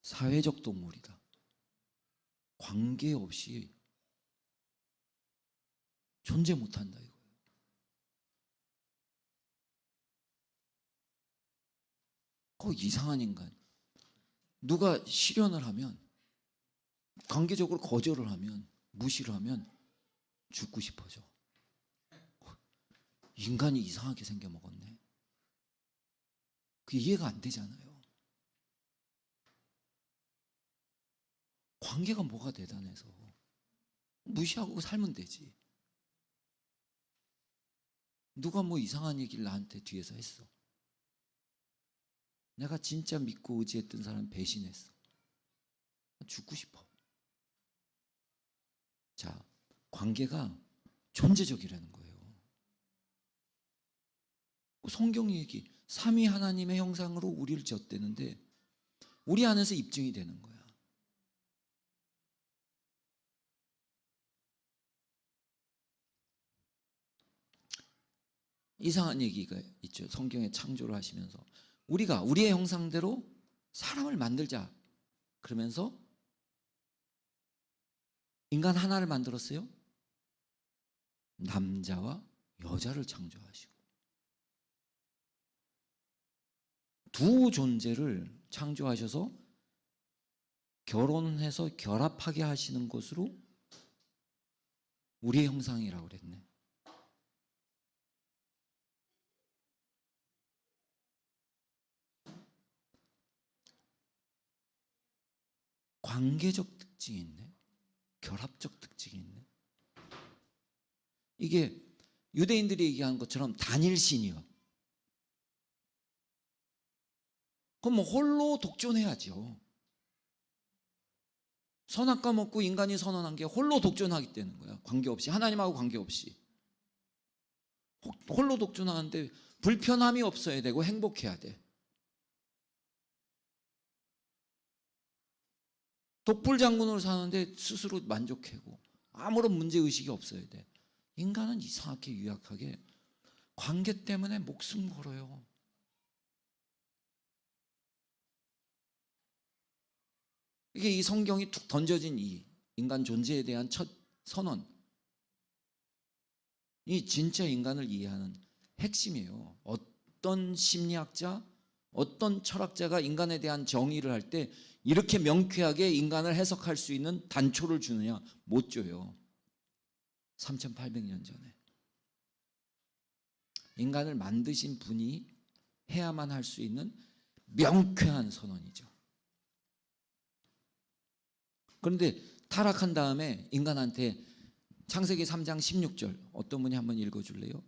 사회적 동물이다. 관계없이 존재 못한다 이거예요. 그 이상한 인간. 누가 실현을 하면, 관계적으로 거절을 하면, 무시를 하면 죽고 싶어져. 인간이 이상하게 생겨 먹었네. 그 이해가 안 되잖아요. 관계가 뭐가 대단해서 무시하고 살면 되지. 누가 뭐 이상한 얘기를 나한테 뒤에서 했어. 내가 진짜 믿고 의지했던 사람 배신했어. 죽고 싶어. 자, 관계가 존재적이라는 거예요. 성경 얘기, 삼위 하나님의 형상으로 우리를 지었대는데 우리 안에서 입증이 되는 거야. 이상한 얘기가 있죠. 성경에 창조를 하시면서 우리가 우리의 형상대로 사람을 만들자 그러면서 인간 하나를 만들었어요. 남자와 여자를 창조하시고 두 존재를 창조하셔서 결혼해서 결합하게 하시는 것으로 우리의 형상이라고 그랬네. 관계적 특징이 있네. 결합적 특징이 있네. 이게 유대인들이 얘기한 것처럼 단일신이요. 그럼 뭐 홀로 독존해야죠. 선악과 먹고 인간이 선언한 게 홀로 독존하기 때문인 거야. 관계없이, 하나님하고 관계없이. 홀로 독존하는데 불편함이 없어야 되고 행복해야 돼. 독불장군으로 사는데 스스로 만족하고 아무런 문제의식이 없어야 돼. 인간은 이상하게 유약하게 관계 때문에 목숨 걸어요. 이게 이 성경이 툭 던져진 이 인간 존재에 대한 첫 선언, 이 진짜 인간을 이해하는 핵심이에요. 어떤 심리학자, 어떤 철학자가 인간에 대한 정의를 할 때 이렇게 명쾌하게 인간을 해석할 수 있는 단초를 주느냐? 못 줘요. 3800년 전에 인간을 만드신 분이 해야만 할 수 있는 명쾌한 선언이죠. 그런데 타락한 다음에 인간한테 창세기 3장 16절 어떤 분이 한번 읽어줄래요?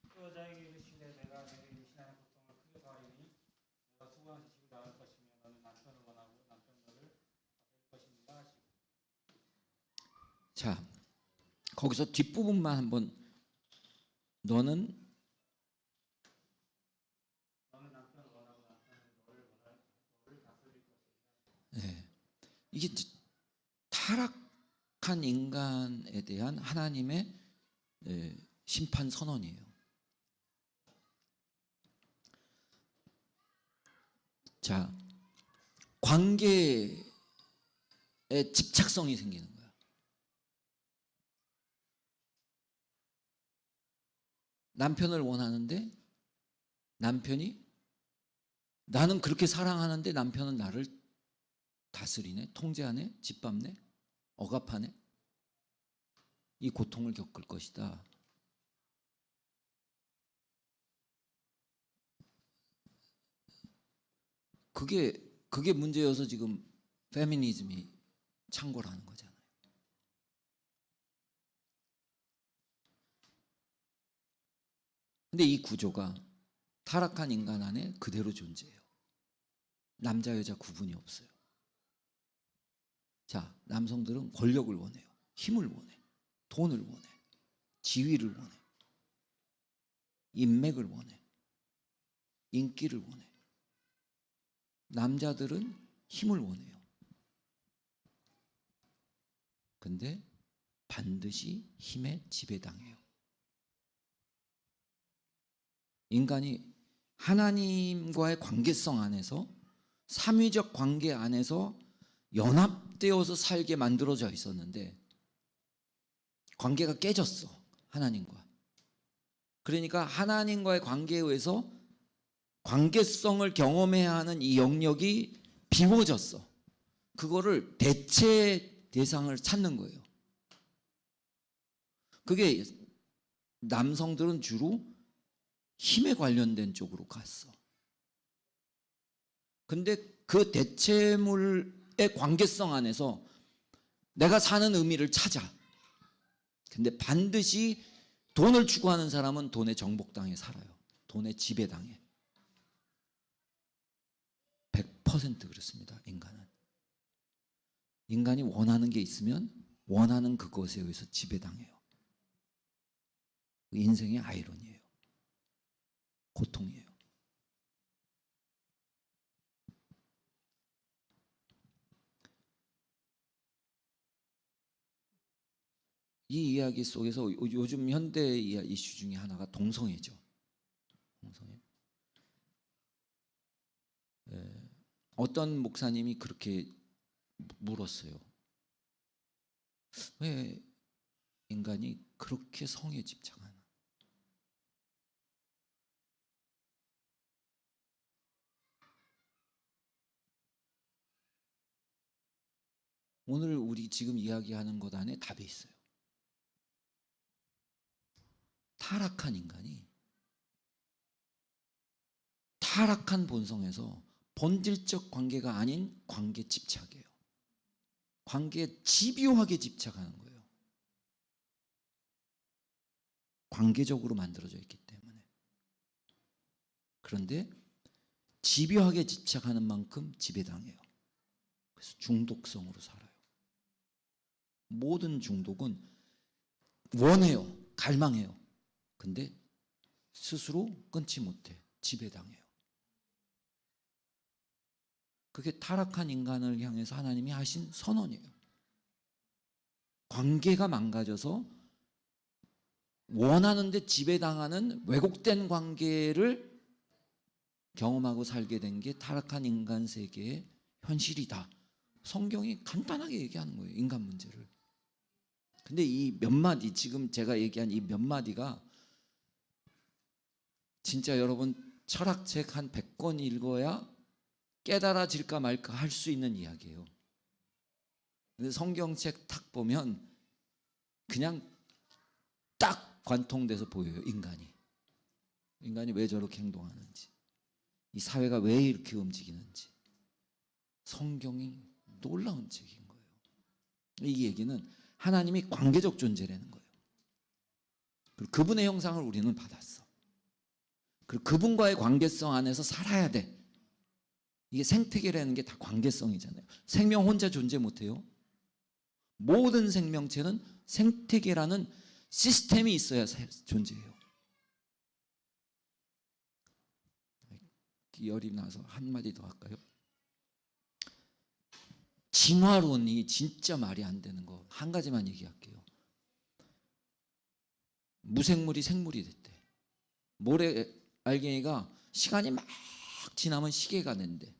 그 여자에게 이르시되 내가 내게 대신하는 고통을 크게 더하리니 내가 수고한 지식을 나눌 것이며 너는 남편을 원하고 남편 너를 받을 것입니다 하시고. 자, 거기서 뒷부분만 한번 너는 남편을 원하고 남편은 너를 다스릴 것입니다. 네, 이게 타락한 인간에 대한 하나님의 심판 선언이에요. 자, 관계에 집착성이 생기는 거야. 남편을 원하는데 남편이 나는 그렇게 사랑하는데 남편은 나를 다스리네, 통제하네, 짓밟네, 억압하네. 이 고통을 겪을 것이다. 그게 문제여서 지금 페미니즘이 창궐 하는 거잖아요. 근데 이 구조가 타락한 인간 안에 그대로 존재해요. 남자 여자 구분이 없어요. 자, 남성들은 권력을 원해요. 힘을 원해. 돈을 원해. 지위를 원해. 인맥을 원해. 인기를 원해. 남자들은 힘을 원해요. 근데 반드시 힘에 지배당해요. 인간이 하나님과의 관계성 안에서, 삼위적 관계 안에서 연합되어서 살게 만들어져 있었는데 관계가 깨졌어, 하나님과. 그러니까 하나님과의 관계에 의해서 관계성을 경험해야 하는 이 영역이 비워졌어. 그거를 대체 대상을 찾는 거예요. 그게 남성들은 주로 힘에 관련된 쪽으로 갔어. 근데 그 대체물의 관계성 안에서 내가 사는 의미를 찾아. 근데 반드시 돈을 추구하는 사람은 돈의 정복당해 살아요. 돈의 지배당해. 100% 그렇습니다. 인간은. 인간이 원하는 게 있으면 원하는 그것에 의해서 지배당해요. 인생의 아이러니예요. 고통이에요. 이 이야기 속에서 요즘 현대 이슈 중에 하나가 동성애죠. 동성애. 어떤 목사님이 그렇게 물었어요. 왜 인간이 그렇게 성에 집착하나? 오늘 우리 지금 이야기하는 것 안에 답이 있어요. 타락한 인간이 타락한 본성에서 본질적 관계가 아닌 관계 집착이에요. 관계에 집요하게 집착하는 거예요. 관계적으로 만들어져 있기 때문에. 그런데 집요하게 집착하는 만큼 지배당해요. 그래서 중독성으로 살아요. 모든 중독은 원해요. 갈망해요. 근데 스스로 끊지 못해. 지배당해요. 그게 타락한 인간을 향해서 하나님이 하신 선언이에요. 관계가 망가져서 원하는데 지배당하는 왜곡된 관계를 경험하고 살게 된 게 타락한 인간 세계의 현실이다. 성경이 간단하게 얘기하는 거예요. 인간 문제를. 근데 이 몇 마디, 지금 제가 얘기한 이 몇 마디가 진짜 여러분 철학책 한 100권 읽어야 깨달아질까 말까 할 수 있는 이야기예요. 근데 성경책 탁 보면 그냥 딱 관통돼서 보여요. 인간이 왜 저렇게 행동하는지, 이 사회가 왜 이렇게 움직이는지. 성경이 놀라운 책인 거예요. 이 얘기는 하나님이 관계적 존재라는 거예요. 그리고 그분의 형상을 우리는 받았어. 그리고 그분과의 관계성 안에서 살아야 돼. 이게 생태계라는 게 다 관계성이잖아요. 생명 혼자 존재 못해요. 모든 생명체는 생태계라는 시스템이 있어야 존재해요. 열이 나서 한마디 더 할까요? 진화론이 진짜 말이 안 되는 거 한 가지만 얘기할게요. 무생물이 생물이 됐대. 모래 알갱이가 시간이 막 지나면 시계가 된대.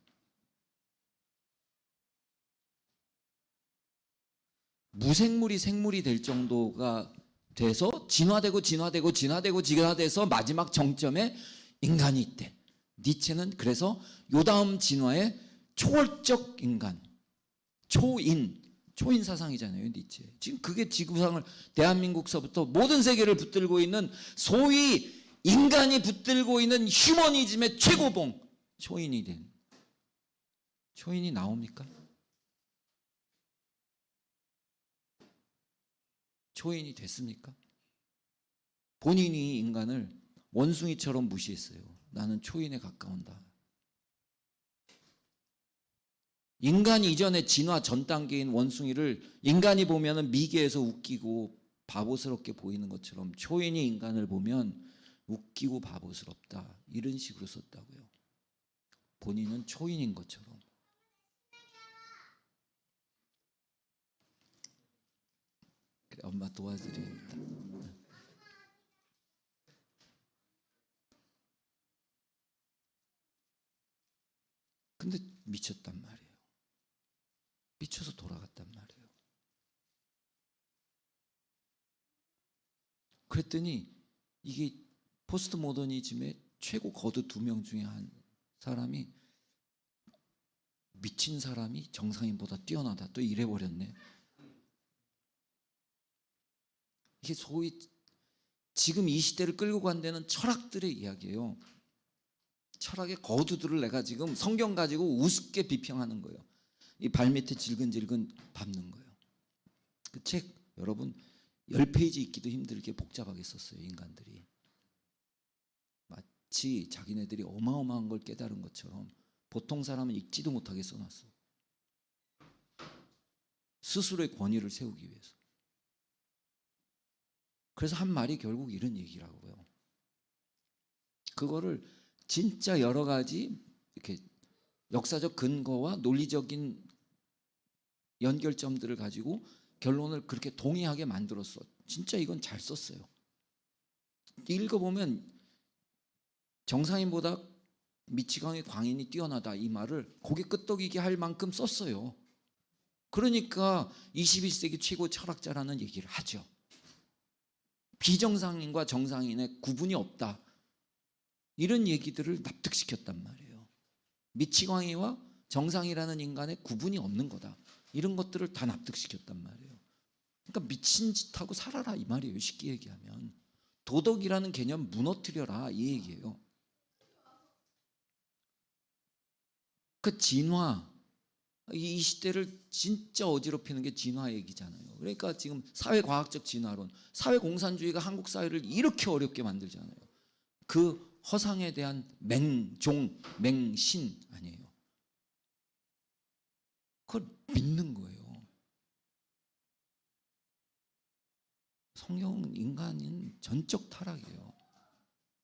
무생물이 생물이 될 정도가 돼서 진화돼서 마지막 정점에 인간이 있대. 니체는 그래서 요다음 진화의 초월적 인간, 초인 사상이잖아요, 니체. 지금 그게 지구상을, 대한민국서부터 모든 세계를 붙들고 있는 소위 인간이 붙들고 있는 휴머니즘의 최고봉, 초인이 나옵니까? 초인이 됐습니까? 본인이 인간을 원숭이처럼 무시했어요. 나는 초인에 가까운다. 인간 이전의 진화 전 단계인 원숭이를 인간이 보면은 미개해서 웃기고 바보스럽게 보이는 것처럼 초인이 인간을 보면 웃기고 바보스럽다. 이런 식으로 썼다고요. 본인은 초인인 것처럼. 그래, 엄마 도와드려야겠다. 근데 미쳤단 말이에요. 미쳐서 돌아갔단 말이에요. 그랬더니 이게 포스트 모더니즘의 최고 거두 2명 중에 한 사람이 미친 사람이 정상인보다 뛰어나다. 또 이래버렸네. 이게 소위 지금 이 시대를 끌고 간 데는 철학들의 이야기예요. 철학의 거두들을 내가 지금 성경 가지고 우습게 비평하는 거예요. 이 발밑에 질근질근 밟는 거예요. 그 책 여러분 10페이지 읽기도 힘들게 복잡하게 썼어요. 인간들이. 마치 자기네들이 어마어마한 걸 깨달은 것처럼 보통 사람은 읽지도 못하게 써놨어. 스스로의 권위를 세우기 위해서. 그래서 한 말이 결국 이런 얘기라고요. 그거를 진짜 여러 가지 이렇게 역사적 근거와 논리적인 연결점들을 가지고 결론을 그렇게 동의하게 만들었어. 진짜 이건 잘 썼어요. 읽어보면 정상인보다 미치광이 광인이 뛰어나다 이 말을 고개 끄덕이게 할 만큼 썼어요. 그러니까 21세기 최고 철학자라는 얘기를 하죠. 비정상인과 정상인의 구분이 없다. 이런 얘기들을 납득시켰단 말이에요. 미치광이와 정상이라는 인간의 구분이 없는 거다. 이런 것들을 다 납득시켰단 말이에요. 그러니까 미친 짓 하고 살아라 이 말이에요. 쉽게 얘기하면 도덕이라는 개념 무너뜨려라 이 얘기예요. 그 진화, 이 시대를 진짜 어지럽히는 게 진화 얘기잖아요. 그러니까 지금 사회과학적 진화론, 사회공산주의가 한국 사회를 이렇게 어렵게 만들잖아요. 그 허상에 대한 맹종, 맹신 아니에요. 그걸 믿는 거예요. 성경은 인간은 전적 타락이에요.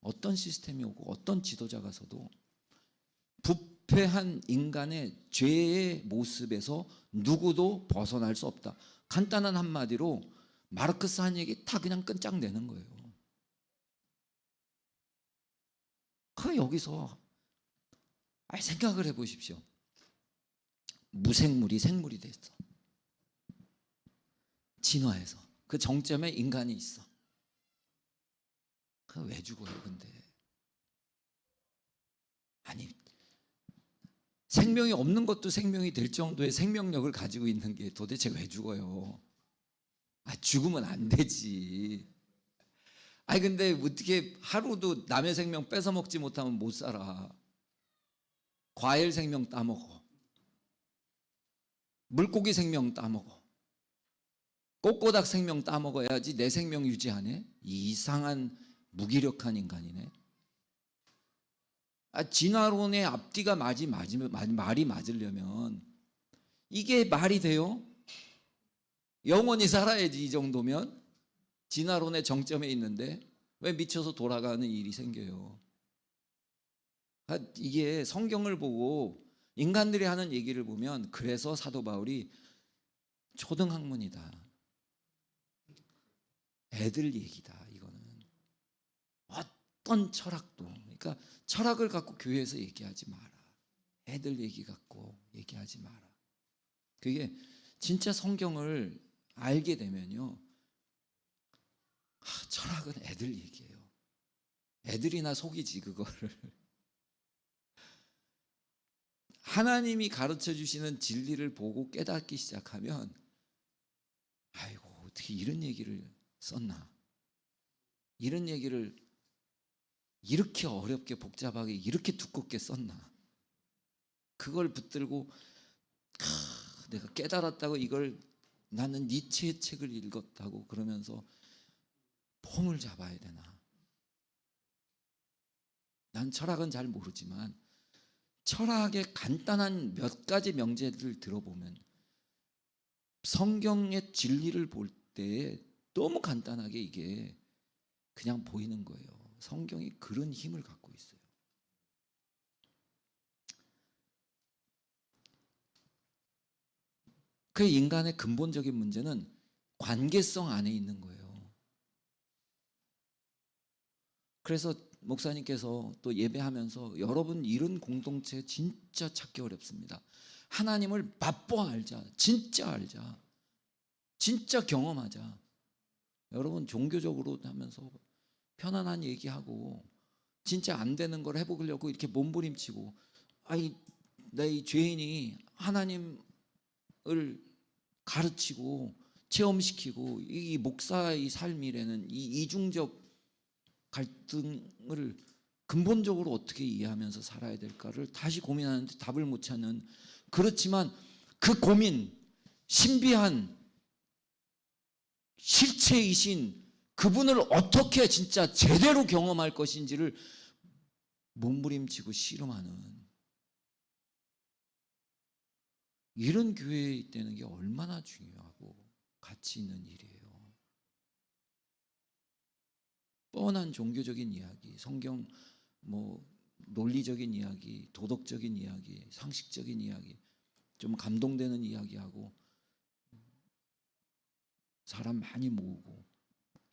어떤 시스템이 오고 어떤 지도자가 서도 부패한 인간의 죄의 모습에서 누구도 벗어날 수 없다. 간단한 한마디로 마르크스 한 얘기 다 그냥 끈짝내는 거예요. 그 여기서 생각을 해보십시오. 무생물이 생물이 됐어. 진화해서 그 정점에 인간이 있어. 그 왜 죽어요? 근데 아니 생명이 없는 것도 생명이 될 정도의 생명력을 가지고 있는 게 도대체 왜 죽어요? 죽으면 안 되지. 근데 어떻게 하루도 남의 생명 뺏어 먹지 못하면 못 살아. 과일 생명 따먹어. 물고기 생명 따먹어. 꼬꼬닥 생명 따먹어야지 내 생명 유지하네. 이상한 무기력한 인간이네. 진화론의 앞뒤가 말이 맞으려면 이게 말이 돼요? 영원히 살아야지 이 정도면. 진화론의 정점에 있는데 왜 미쳐서 돌아가는 일이 생겨요? 이게 성경을 보고 인간들이 하는 얘기를 보면 그래서 사도 바울이 초등학문이다. 애들 얘기다. 이거는 어떤 철학도 그러니까 철학을 갖고 교회에서 얘기하지 마라. 애들 얘기 갖고 얘기하지 마라. 그게 진짜 성경을 알게 되면요. 철학은 애들 얘기예요. 애들이나 속이지 그거를. 하나님이 가르쳐 주시는 진리를 보고 깨닫기 시작하면 아이고 어떻게 이런 얘기를 썼나. 이런 얘기를 이렇게 어렵게 복잡하게 이렇게 두껍게 썼나. 그걸 붙들고 내가 깨달았다고 이걸 나는 니체의 책을 읽었다고 그러면서 폼을 잡아야 되나. 난 철학은 잘 모르지만 철학의 간단한 몇 가지 명제를 들어보면 성경의 진리를 볼 때 너무 간단하게 이게 그냥 보이는 거예요. 성경이 그런 힘을 갖고 있어요. 그 인간의 근본적인 문제는 관계성 안에 있는 거예요. 그래서 목사님께서 또 예배하면서 여러분 이런 공동체 진짜 찾기 어렵습니다. 하나님을 맛보아 알자. 진짜 알자. 진짜 경험하자. 여러분 종교적으로 하면서 편안한 얘기하고 진짜 안 되는 걸 해보려고 이렇게 몸부림치고 아이 내 죄인이 하나님을 가르치고 체험시키고 이 목사의 삶이라는 이 이중적 갈등을 근본적으로 어떻게 이해하면서 살아야 될까를 다시 고민하는데 답을 못 찾는, 그렇지만 그 고민, 신비한 실체이신 그분을 어떻게 진짜 제대로 경험할 것인지를 몸부림치고 씨름하는 이런 교회에 있다는 게 얼마나 중요하고 가치 있는 일이에요. 뻔한 종교적인 이야기, 성경 논리적인 이야기, 도덕적인 이야기, 상식적인 이야기, 좀 감동되는 이야기하고 사람 많이 모으고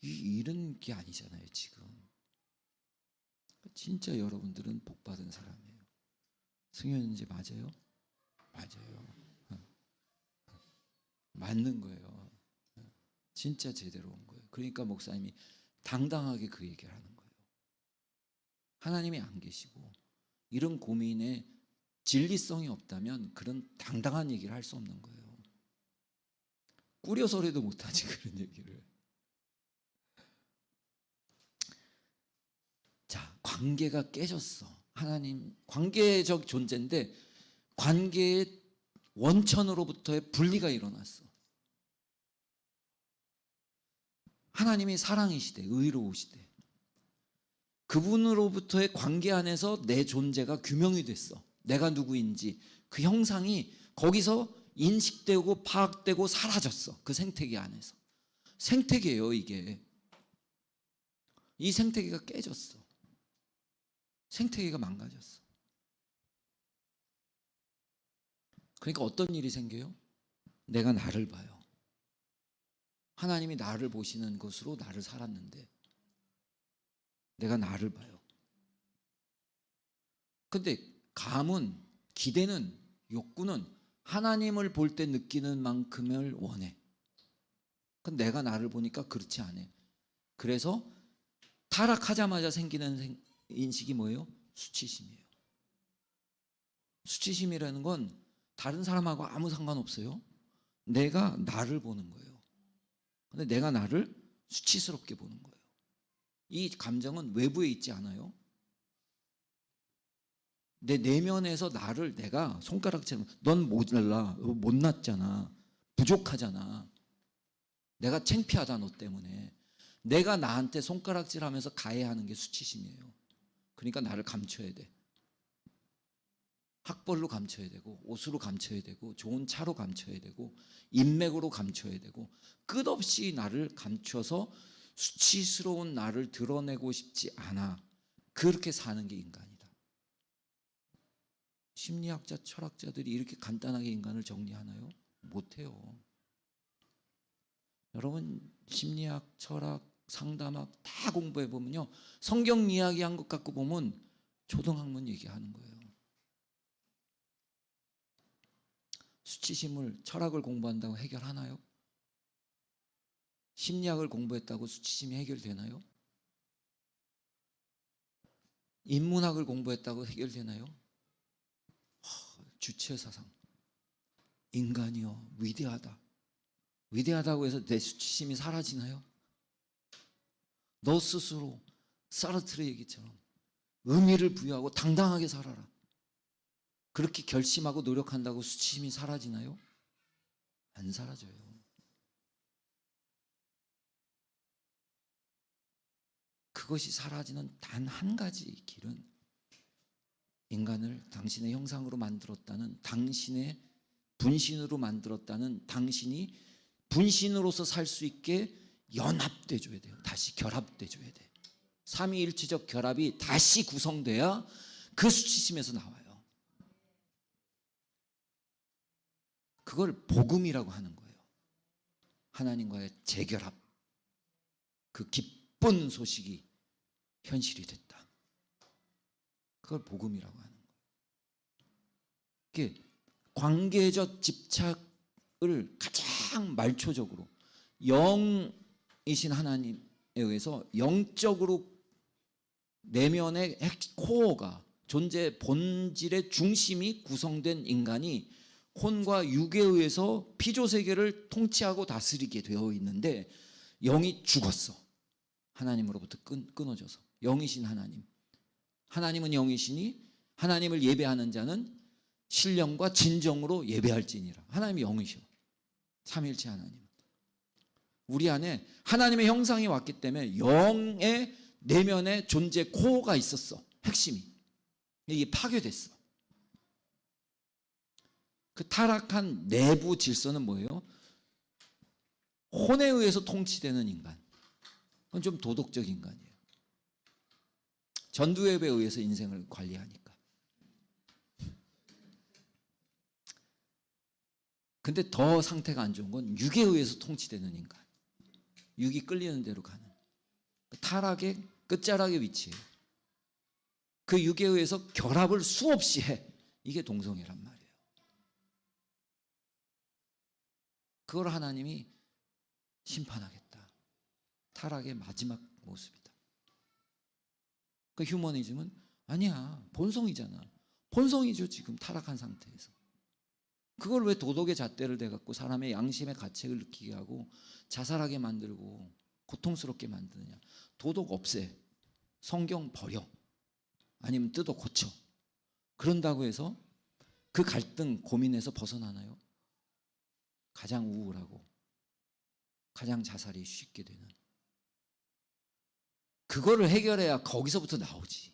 이런 게 아니잖아요. 지금 진짜 여러분들은 복받은 사람이에요. 승현인지 맞아요? 맞아요. 맞는 거예요. 진짜 제대로 온 거예요. 그러니까 목사님이 당당하게 그 얘기를 하는 거예요. 하나님이 안 계시고 이런 고민에 진리성이 없다면 그런 당당한 얘기를 할 수 없는 거예요. 꾸려서라도 못하지 그런 얘기를. 자, 관계가 깨졌어. 하나님 관계적 존재인데 관계의 원천으로부터의 분리가 일어났어. 하나님이 사랑이시대, 의로우시대. 그분으로부터의 관계 안에서 내 존재가 규명이 됐어. 내가 누구인지 그 형상이 거기서 인식되고 파악되고 사라졌어. 그 생태계 안에서. 생태계예요 이게. 이 생태계가 깨졌어. 생태계가 망가졌어. 그러니까 어떤 일이 생겨요? 내가 나를 봐요. 하나님이 나를 보시는 것으로 나를 살았는데 내가 나를 봐요. 근데 감은, 기대는, 욕구는 하나님을 볼 때 느끼는 만큼을 원해. 근데 내가 나를 보니까 그렇지 않아. 그래서 타락하자마자 생기는 인식이 뭐예요? 수치심이에요. 수치심이라는 건 다른 사람하고 아무 상관없어요. 내가 나를 보는 거예요. 근데 내가 나를 수치스럽게 보는 거예요. 이 감정은 외부에 있지 않아요. 내 내면에서 나를 내가 손가락처럼 넌 몰라, 못났잖아, 부족하잖아, 내가 창피하다 너 때문에, 내가 나한테 손가락질하면서 가해하는 게 수치심이에요. 그러니까 나를 감춰야 돼. 학벌로 감춰야 되고 옷으로 감춰야 되고 좋은 차로 감춰야 되고 인맥으로 감춰야 되고 끝없이 나를 감춰서 수치스러운 나를 드러내고 싶지 않아. 그렇게 사는 게 인간이다. 심리학자, 철학자들이 이렇게 간단하게 인간을 정리하나요? 못해요. 여러분 심리학, 철학, 상담학 다 공부해 보면요, 성경 이야기한 것 갖고 보면 초등학문 얘기하는 거예요. 수치심을, 철학을 공부한다고 해결하나요? 심리학을 공부했다고 수치심이 해결되나요? 인문학을 공부했다고 해결되나요? 주체사상, 인간이요 위대하다, 위대하다고 해서 내 수치심이 사라지나요? 너 스스로 사르트르 얘기처럼 의미를 부여하고 당당하게 살아라, 그렇게 결심하고 노력한다고 수치심이 사라지나요? 안 사라져요. 그것이 사라지는 단 한 가지 길은 인간을 당신의 형상으로 만들었다는, 당신의 분신으로 만들었다는, 당신이 분신으로서 살 수 있게 연합돼 줘야 돼요. 다시 결합돼 줘야 돼. 삼위일체적 결합이 다시 구성돼야 그 수치심에서 나와요. 그걸 복음이라고 하는 거예요. 하나님과의 재결합, 그 기쁜 소식이 현실이 됐다. 그걸 복음이라고 하는 거예요. 이게 관계적 집착을 가장 말초적으로 영이신 하나님에 의해서 영적으로 내면의 코어가, 존재의 본질의 중심이 구성된 인간이 혼과 육에 의해서 피조세계를 통치하고 다스리게 되어 있는데, 영이 죽었어. 하나님으로부터 끊어져서. 영이신 하나님, 하나님은 영이시니 하나님을 예배하는 자는 신령과 진정으로 예배할지니라. 하나님이 영이셔. 삼위일체 하나님. 우리 안에 하나님의 형상이 왔기 때문에 영의 내면의 존재 코어가 있었어. 핵심이. 이게 파괴됐어. 그 타락한 내부 질서는 뭐예요? 혼에 의해서 통치되는 인간. 그건 좀 도덕적 인간이에요. 전두엽에 의해서 인생을 관리하니까. 근데 더 상태가 안 좋은 건 육에 의해서 통치되는 인간. 육이 끌리는 대로 가는. 타락의 끝자락에 위치해요. 그 육에 의해서 결합을 수없이 해. 이게 동성애란 말이에요. 그걸 하나님이 심판하겠다. 타락의 마지막 모습이다. 그 휴머니즘은 아니야, 본성이잖아. 본성이죠, 지금 타락한 상태에서. 그걸 왜 도덕의 잣대를 대갖고 사람의 양심의 가책을 느끼게 하고 자살하게 만들고 고통스럽게 만드느냐. 도덕 없애. 성경 버려. 아니면 뜯어 고쳐. 그런다고 해서 그 갈등 고민에서 벗어나나요? 가장 우울하고 가장 자살이 쉽게 되는. 그거를 해결해야 거기서부터 나오지.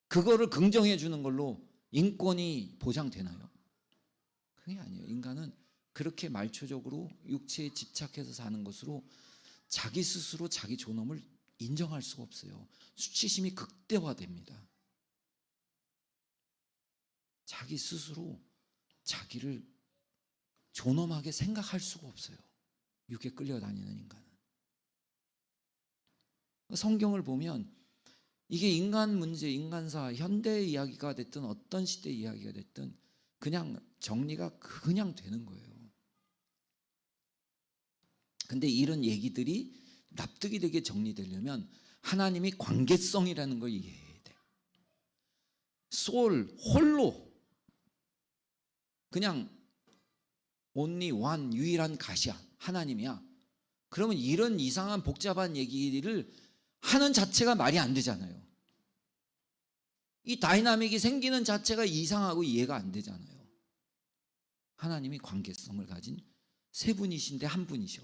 그거를 긍정해 주는 걸로 인권이 보장되나요? 그게 아니에요. 인간은 그렇게 말초적으로 육체에 집착해서 사는 것으로 자기 스스로 자기 존엄을 인정할 수가 없어요. 수치심이 극대화됩니다. 자기 스스로 자기를 존엄하게 생각할 수가 없어요. 육에 끌려다니는 인간은. 성경을 보면 이게 인간 문제, 인간사, 현대 이야기가 됐든 어떤 시대 이야기가 됐든 그냥 정리가 그냥 되는 거예요. 근데 이런 얘기들이 납득이 되게 정리되려면 하나님이 관계성이라는 걸 이해해야 돼. 소울, 홀로 그냥 only one, 유일한 가시야. 하나님이야. 그러면 이런 이상한 복잡한 얘기를 하는 자체가 말이 안 되잖아요. 이 다이나믹이 생기는 자체가 이상하고 이해가 안 되잖아요. 하나님이 관계성을 가진 세 분이신데 한 분이셔.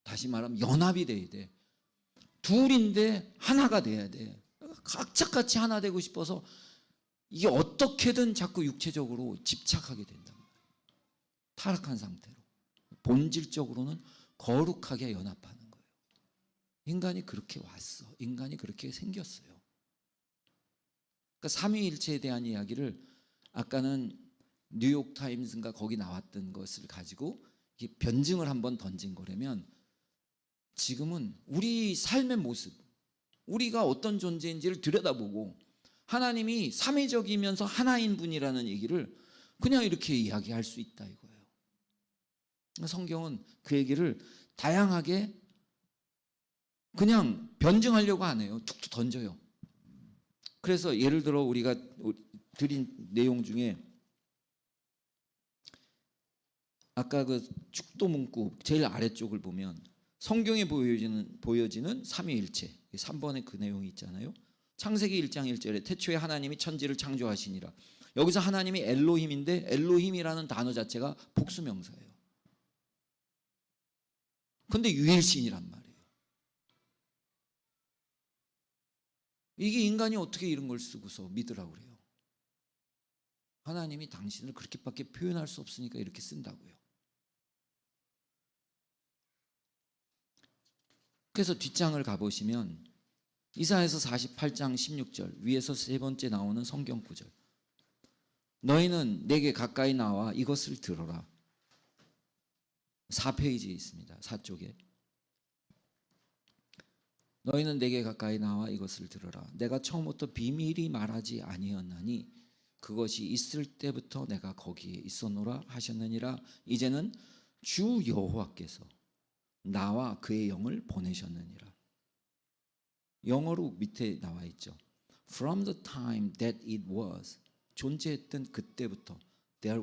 다시 말하면 연합이 돼야 돼. 둘인데 하나가 돼야 돼. 각자같이 하나 되고 싶어서 이게 어떻게든 자꾸 육체적으로 집착하게 된단 말이에요. 타락한 상태로. 본질적으로는 거룩하게 연합하는 거예요. 인간이 그렇게 왔어. 인간이 그렇게 생겼어요. 그러니까 삼위일체에 대한 이야기를 아까는 뉴욕타임스인가 거기 나왔던 것을 가지고 변증을 한번 던진 거라면, 지금은 우리 삶의 모습, 우리가 어떤 존재인지를 들여다보고 하나님이 삼위적이면서 하나인 분이라는 얘기를 그냥 이렇게 이야기할 수 있다 이거예요. 성경은 그 얘기를 다양하게 그냥 변증하려고 안 해요. 툭툭 던져요. 그래서 예를 들어 우리가 드린 내용 중에 아까 그 축도 문구 제일 아래쪽을 보면 성경에 보여지는 삼위일체 3번에 그 내용이 있잖아요. 창세기 1장 1절에 태초에 하나님이 천지를 창조하시니라. 여기서 하나님이 엘로힘인데 엘로힘이라는 단어 자체가 복수명사예요. 근데 유일신이란 말이에요. 이게 인간이 어떻게 이런 걸 쓰고서 믿으라고 그래요? 하나님이 당신을 그렇게밖에 표현할 수 없으니까 이렇게 쓴다고요. 그래서 뒷장을 가보시면 이사야서 48장 16절 위에서 세 번째 나오는 성경 구절. 너희는 내게 가까이 나와 이것을 들어라. 4페이지에 있습니다. 4쪽에. 너희는 내게 가까이 나와 이것을 들어라. 내가 처음부터 비밀히 말하지 아니었나니 그것이 있을 때부터 내가 거기에 있었노라 하셨느니라. 이제는 주 여호와께서 나와 그의 영을 보내셨느니라. 영어로 밑에 나와 있죠. From the time that it was, 존재했던 그때부터 there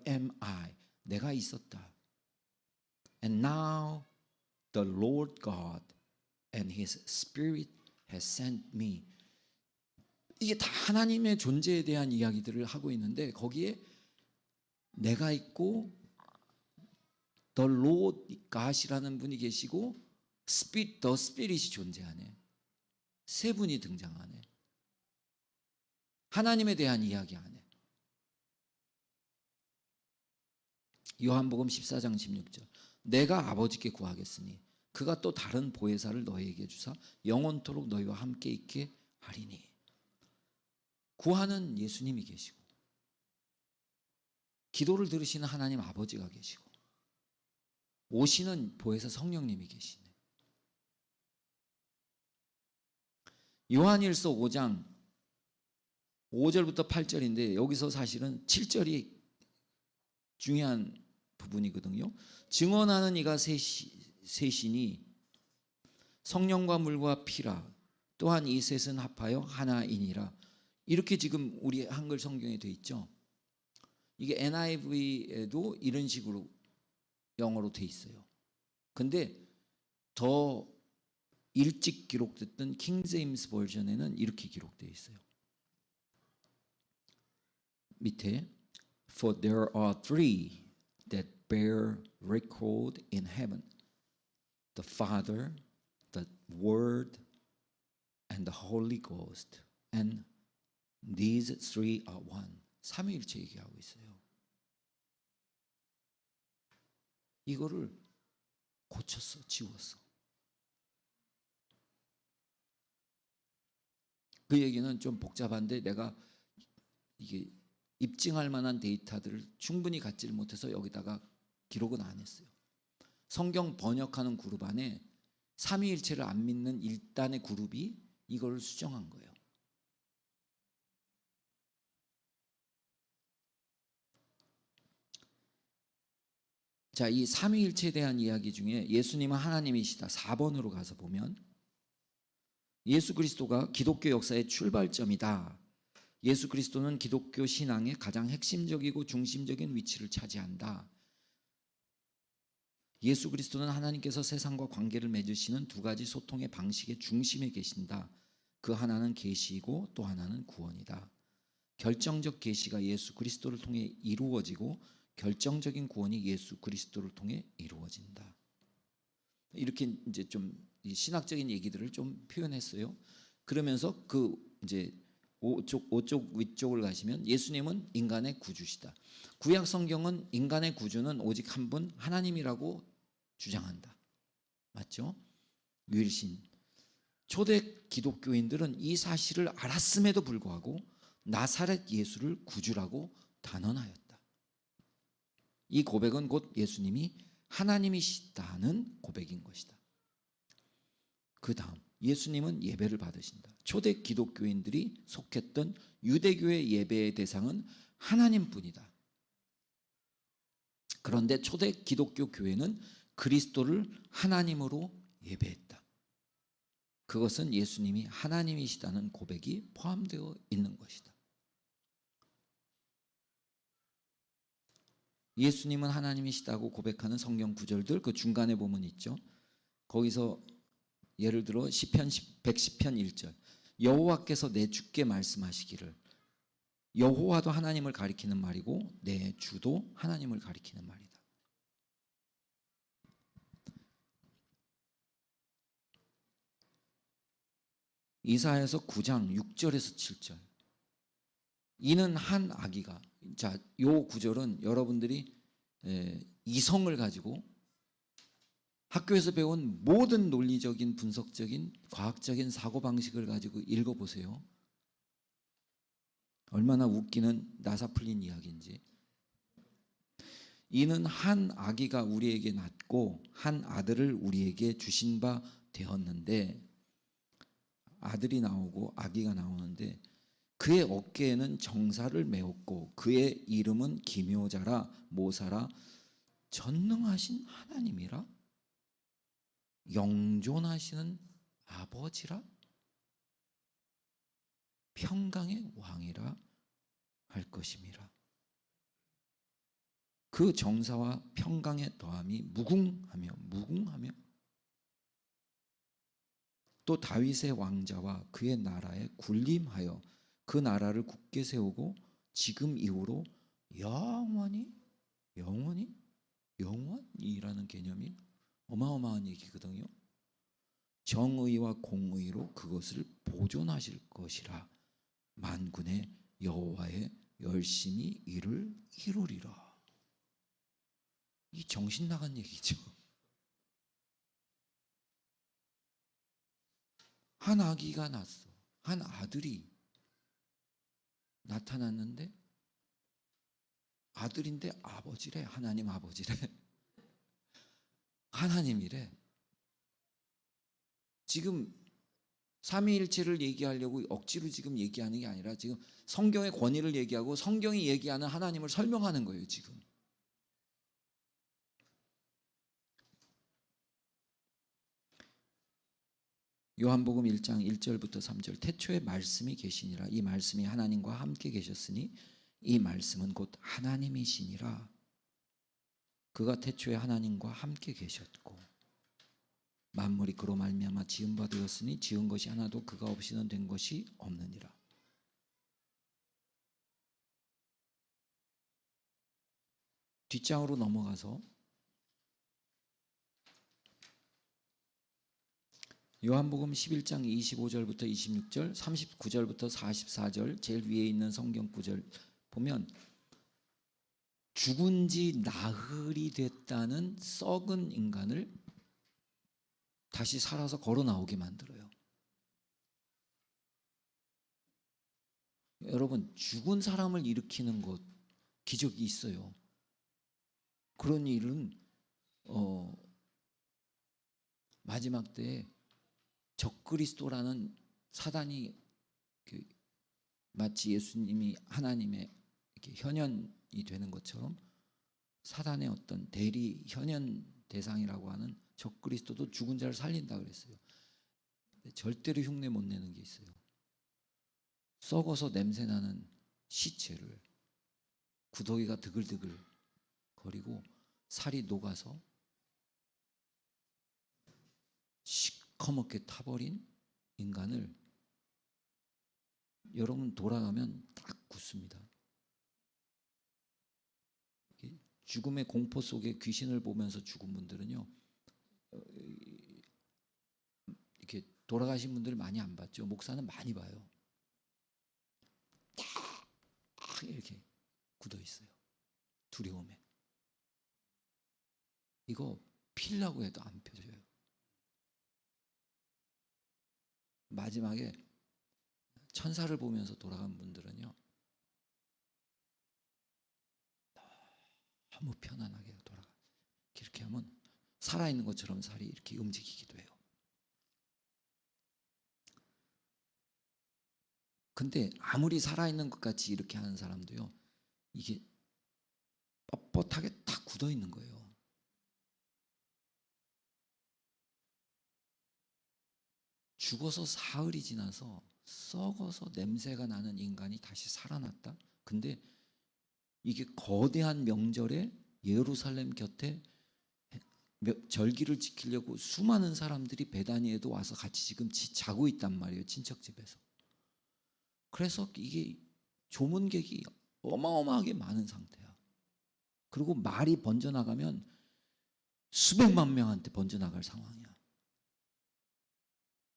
am I, 내가 있었다. And now the Lord God and His Spirit has sent me. 이게 다 하나님의 존재에 대한 이야기들을 하고 있는데 거기에 내가 있고 The Lord God이라는 분이 계시고 The Spirit이 존재하네. 세 분이 등장하네. 하나님에 대한 이야기 하네. 요한복음 14장 16절. 내가 아버지께 구하겠으니 그가 또 다른 보혜사를 너희에게 주사 영원토록 너희와 함께 있게 하리니. 구하는 예수님이 계시고 기도를 들으시는 하나님 아버지가 계시고 오시는 보혜사 성령님이 계시네. 요한일서 5장 5절부터 8절인데 여기서 사실은 7절이 중요한 부분이거든요. 증언하는 이가 셋이니 성령과 물과 피라. 또한 이 셋은 합하여 하나이니라. 이렇게 지금 우리 한글 성경에 돼 있죠. 이게 NIV에도 이런 식으로 영어로 돼 있어요. 근데 더 일찍 기록됐던 킹 제임스 버전에는 이렇게 기록되어 있어요. 밑에 For there are three that bear record in heaven, the Father, the Word, and the Holy Ghost. And these three are one. 삼위일체 얘기하고 있어요. 이거를 고쳤어, 지웠어. 그 얘기는 좀 복잡한데 내가 이게 입증할 만한 데이터들을 충분히 갖지를 못해서 여기다가 기록은 안 했어요. 성경 번역하는 그룹 안에 삼위일체를 안 믿는 일단의 그룹이 이걸 수정한 거예요. 자, 이 삼위일체에 대한 이야기 중에 예수님은 하나님이시다 4번으로 가서 보면 예수 그리스도가 기독교 역사의 출발점이다. 예수 그리스도는 기독교 신앙의 가장 핵심적이고 중심적인 위치를 차지한다. 예수 그리스도는 하나님께서 세상과 관계를 맺으시는 두 가지 소통의 방식의 중심에 계신다. 그 하나는 계시이고 또 하나는 구원이다. 결정적 계시가 예수 그리스도를 통해 이루어지고 결정적인 구원이 예수 그리스도를 통해 이루어진다. 이렇게 이제 좀 신학적인 얘기들을 좀 표현했어요. 그러면서 그 이제 5쪽 위쪽을 가시면 예수님은 인간의 구주시다. 구약 성경은 인간의 구주는 오직 한 분 하나님이라고 주장한다. 맞죠? 유일신. 초대 기독교인들은 이 사실을 알았음에도 불구하고 나사렛 예수를 구주라고 단언하였다. 이 고백은 곧 예수님이 하나님이시다는 고백인 것이다. 그 다음 예수님은 예배를 받으신다. 초대 기독교인들이 속했던 유대교의 예배의 대상은 하나님뿐이다. 그런데 초대 기독교 교회는 그리스도를 하나님으로 예배했다. 그것은 예수님이 하나님이시다는 고백이 포함되어 있는 것이다. 예수님은 하나님이시다고 고백하는 성경 구절들 그 중간에 보면 있죠. 거기서 예를 들어 시편 110편 1절 여호와께서 내 주께 말씀하시기를. 여호와도 하나님을 가리키는 말이고 내 주도 하나님을 가리키는 말이다. 이사야서 9장 6절에서 7절. 이는 한 아기가, 자, 요 구절은 여러분들이 이성을 가지고 학교에서 배운 모든 논리적인 분석적인 과학적인 사고방식을 가지고 읽어보세요. 얼마나 웃기는 나사풀린 이야기인지. 이는 한 아기가 우리에게 낳고 한 아들을 우리에게 주신 바 되었는데, 아들이 나오고 아기가 나오는데 그의 어깨에는 정사를 메었고 그의 이름은 기묘자라 모사라 전능하신 하나님이라 영존하시는 아버지라 평강의 왕이라 할 것임이라. 그 정사와 평강의 더함이 무궁하며 또 다윗의 왕자와 그의 나라에 군림하여 그 나라를 굳게 세우고 지금 이후로 영원이라는 개념이 어마어마한 얘기거든요. 정의와 공의로 그것을 보존하실 것이라. 만군의 여호와의 열심히 이를 이루리라. 이 정신 나간 얘기죠. 한 아기가 났어. 한 아들이 나타났는데, 아들인데 아버지래. 하나님 아버지래. 하나님이래. 지금 삼위일체를 얘기하려고 억지로 지금 얘기하는 게 아니라 지금 성경의 권위를 얘기하고 성경이 얘기하는 하나님을 설명하는 거예요, 지금. 요한복음 1장 1절부터 3절. 태초에 말씀이 계시니라. 이 말씀이 하나님과 함께 계셨으니 이 말씀은 곧 하나님이시니라. 그가 태초에 하나님과 함께 계셨고 만물이 그로 말미암아 지은 바 되었으니 지은 것이 하나도 그가 없이는 된 것이 없느니라. 뒷장으로 넘어가서 요한복음 11장 25절부터 26절, 39절부터 44절, 제일 위에 있는 성경 구절 보면 죽은 지 나흘이 됐다는 썩은 인간을 다시 살아서 걸어 나오게 만들어요. 여러분, 죽은 사람을 일으키는 것 기적이 있어요. 그런 일은 마지막 때에 적그리스도라는 사단이 마치 예수님이 하나님의 이렇게 현현이 되는 것처럼 사단의 어떤 대리 현현 대상이라고 하는 적그리스도도 죽은 자를 살린다 그랬어요. 절대로 흉내 못 내는 게 있어요. 썩어서 냄새나는 시체를 구더기가 드글드글 거리고 살이 녹아서 시커멓게 타버린 인간을 여러분 돌아가면 딱 굳습니다. 죽음의 공포 속에 귀신을 보면서 죽은 분들은요, 이렇게 돌아가신 분들 많이 안 봤죠. 목사는 많이 봐요. 딱 이렇게 굳어 있어요. 두려움에. 이거 피려고 해도 안 펴져요. 마지막에 천사를 보면서 돌아간 분들은요, 너무 편안하게 돌아가. 이렇게 하면 살아있는 것처럼 살이 이렇게 움직이기도 해요. 근데 아무리 살아있는 것 같이 이렇게 하는 사람도요, 이게 뻣뻣하게 딱 굳어 있는 거예요. 죽어서 사흘이 지나서 썩어서 냄새가 나는 인간이 다시 살아났다. 근데 이게 거대한 명절에 예루살렘 곁에 절기를 지키려고 수많은 사람들이 베다니에도 와서 같이 지금 자고 있단 말이에요. 친척집에서. 그래서 이게 조문객이 어마어마하게 많은 상태야. 그리고 말이 번져나가면 수백만 명한테 번져나갈 상황이야.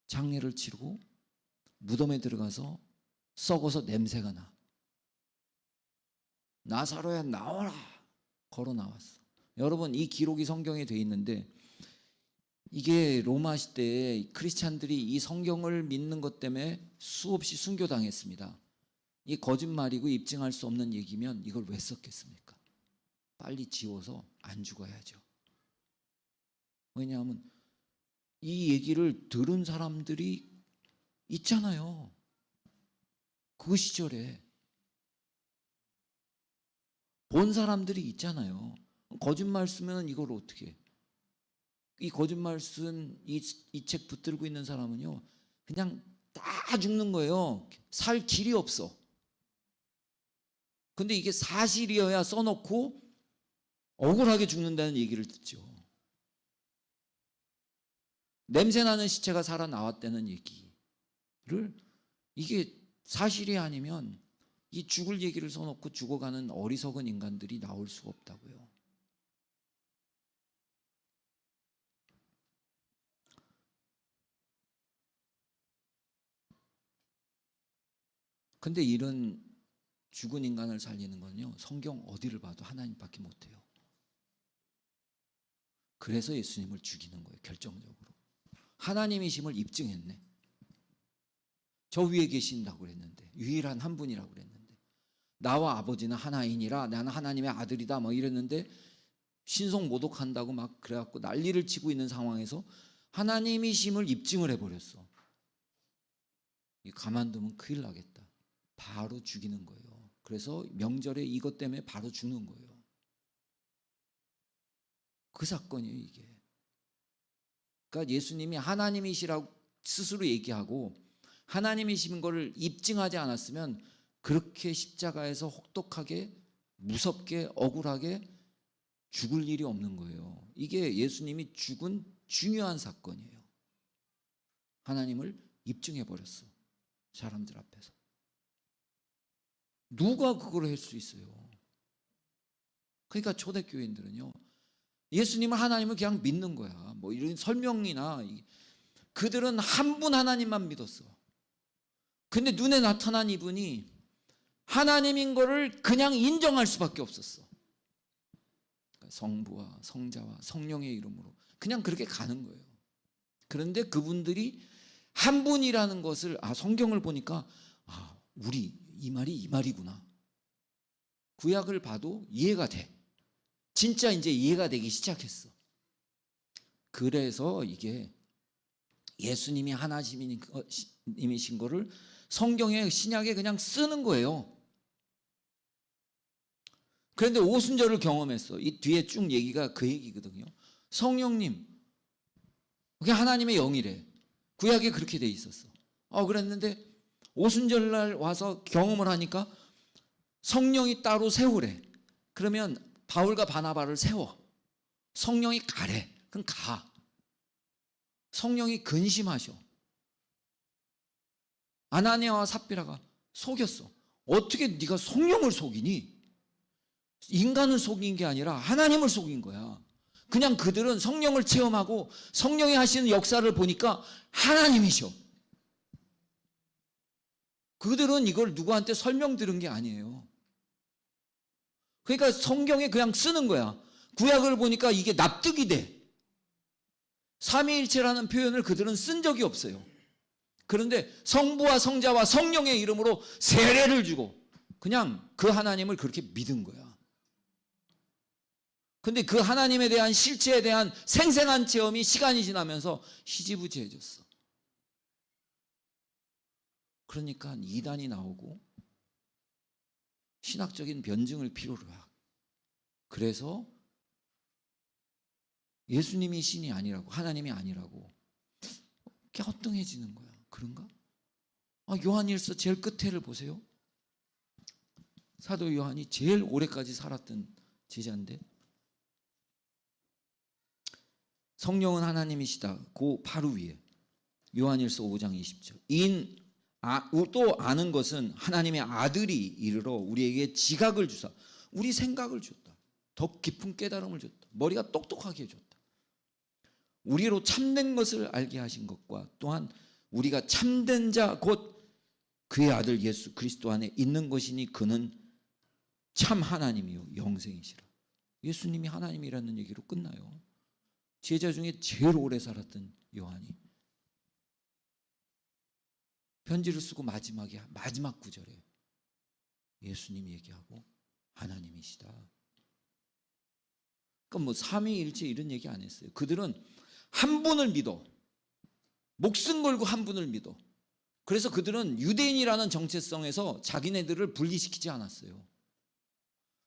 장례를 치르고 무덤에 들어가서 썩어서 냄새가 나. 나사로야 나와라. 걸어 나왔어. 여러분, 이 기록이 성경에 돼 있는데 이게 로마 시대에 크리스찬들이 이 성경을 믿는 것 때문에 수없이 순교당했습니다. 이 거짓말이고 입증할 수 없는 얘기면 이걸 왜 썼겠습니까? 빨리 지워서 안 죽어야죠. 왜냐하면 이 얘기를 들은 사람들이 있잖아요. 그 시절에 본 사람들이 있잖아요. 거짓말 쓰면 이걸 어떻게 해? 이 거짓말 쓴 이 책 붙들고 있는 사람은요, 그냥 다 죽는 거예요. 살 길이 없어. 근데 이게 사실이어야 써놓고 억울하게 죽는다는 얘기를 듣죠. 냄새나는 시체가 살아나왔다는 얘기를, 이게 사실이 아니면 이 죽을 얘기를 써놓고 죽어가는 어리석은 인간들이 나올 수가 없다고요. 근데 이런 죽은 인간을 살리는 건요, 성경 어디를 봐도 하나님밖에 못해요. 그래서 예수님을 죽이는 거예요. 결정적으로 하나님이심을 입증했네. 저 위에 계신다고 그랬는데, 유일한 한 분이라고 그랬는데, 나와 아버지는 하나이니라, 나는 하나님의 아들이다 뭐 이랬는데, 신성 모독한다고 막 그래갖고 난리를 치고 있는 상황에서 하나님이심을 입증을 해버렸어. 가만두면 큰일 나겠다. 바로 죽이는 거예요. 그래서 명절에 이것 때문에 바로 죽는 거예요. 그 사건이에요, 이게. 그러니까 예수님이 하나님이시라고 스스로 얘기하고 하나님이신 것을 입증하지 않았으면 그렇게 십자가에서 혹독하게, 무섭게, 억울하게 죽을 일이 없는 거예요. 이게 예수님이 죽은 중요한 사건이에요. 하나님을 입증해 버렸어, 사람들 앞에서. 누가 그걸 할 수 있어요? 그러니까 초대교인들은요, 예수님을, 하나님을 그냥 믿는 거야. 뭐 이런 설명이나, 그들은 한 분 하나님만 믿었어. 근데 눈에 나타난 이분이 하나님인 거를 그냥 인정할 수밖에 없었어. 성부와 성자와 성령의 이름으로 그냥 그렇게 가는 거예요. 그런데 그분들이 한 분이라는 것을, 성경을 보니까 우리 이 말이 이 말이구나. 구약을 봐도 이해가 돼. 진짜 이제 이해가 되기 시작했어. 그래서 이게 예수님이 하나님이신 거를 성경에, 신약에 그냥 쓰는 거예요. 그런데 오순절을 경험했어. 이 뒤에 쭉 얘기가 그 얘기거든요. 성령님, 그게 하나님의 영이래. 구약에 그렇게 돼 있었어. 그랬는데 오순절날 와서 경험을 하니까 성령이 따로 세우래. 그러면 바울과 바나바를 세워. 성령이 가래. 그럼 가. 성령이 근심하셔. 아나니아와 삽비라가 속였어. 어떻게 네가 성령을 속이니? 인간을 속인 게 아니라 하나님을 속인 거야. 그냥 그들은 성령을 체험하고 성령이 하시는 역사를 보니까 하나님이셔. 그들은 이걸 누구한테 설명 들은 게 아니에요. 그러니까 성경에 그냥 쓰는 거야. 구약을 보니까 이게 납득이 돼. 삼위일체라는 표현을 그들은 쓴 적이 없어요. 그런데 성부와 성자와 성령의 이름으로 세례를 주고 그냥 그 하나님을 그렇게 믿은 거야. 근데 그 하나님에 대한, 실체에 대한 생생한 체험이 시간이 지나면서 희지부지해졌어. 그러니까 이단이 나오고 신학적인 변증을 필요로 해. 그래서 예수님이 신이 아니라고, 하나님이 아니라고 갸우뚱해지는 거야. 그런가? 요한일서 제일 끝에를 보세요. 사도 요한이 제일 오래까지 살았던 제자인데, 성령은 하나님이시다. 그 바로 위에 요한일서 5장 20절. 또 아는 것은 하나님의 아들이 이르러 우리에게 지각을 주사 우리 생각을 줬다. 더 깊은 깨달음을 줬다. 머리가 똑똑하게 해줬다. 우리로 참된 것을 알게 하신 것과 또한 우리가 참된 자 곧 그의 아들 예수 그리스도 안에 있는 것이니 그는 참 하나님이요 영생이시라. 예수님이 하나님이라는 얘기로 끝나요. 제자 중에 제일 오래 살았던 요한이 편지를 쓰고 마지막 구절에 예수님이 얘기하고 하나님이시다. 그러니까 뭐 삼위일체 이런 얘기 안 했어요. 그들은 한 분을 믿어. 목숨 걸고 한 분을 믿어. 그래서 그들은 유대인이라는 정체성에서 자기네들을 분리시키지 않았어요.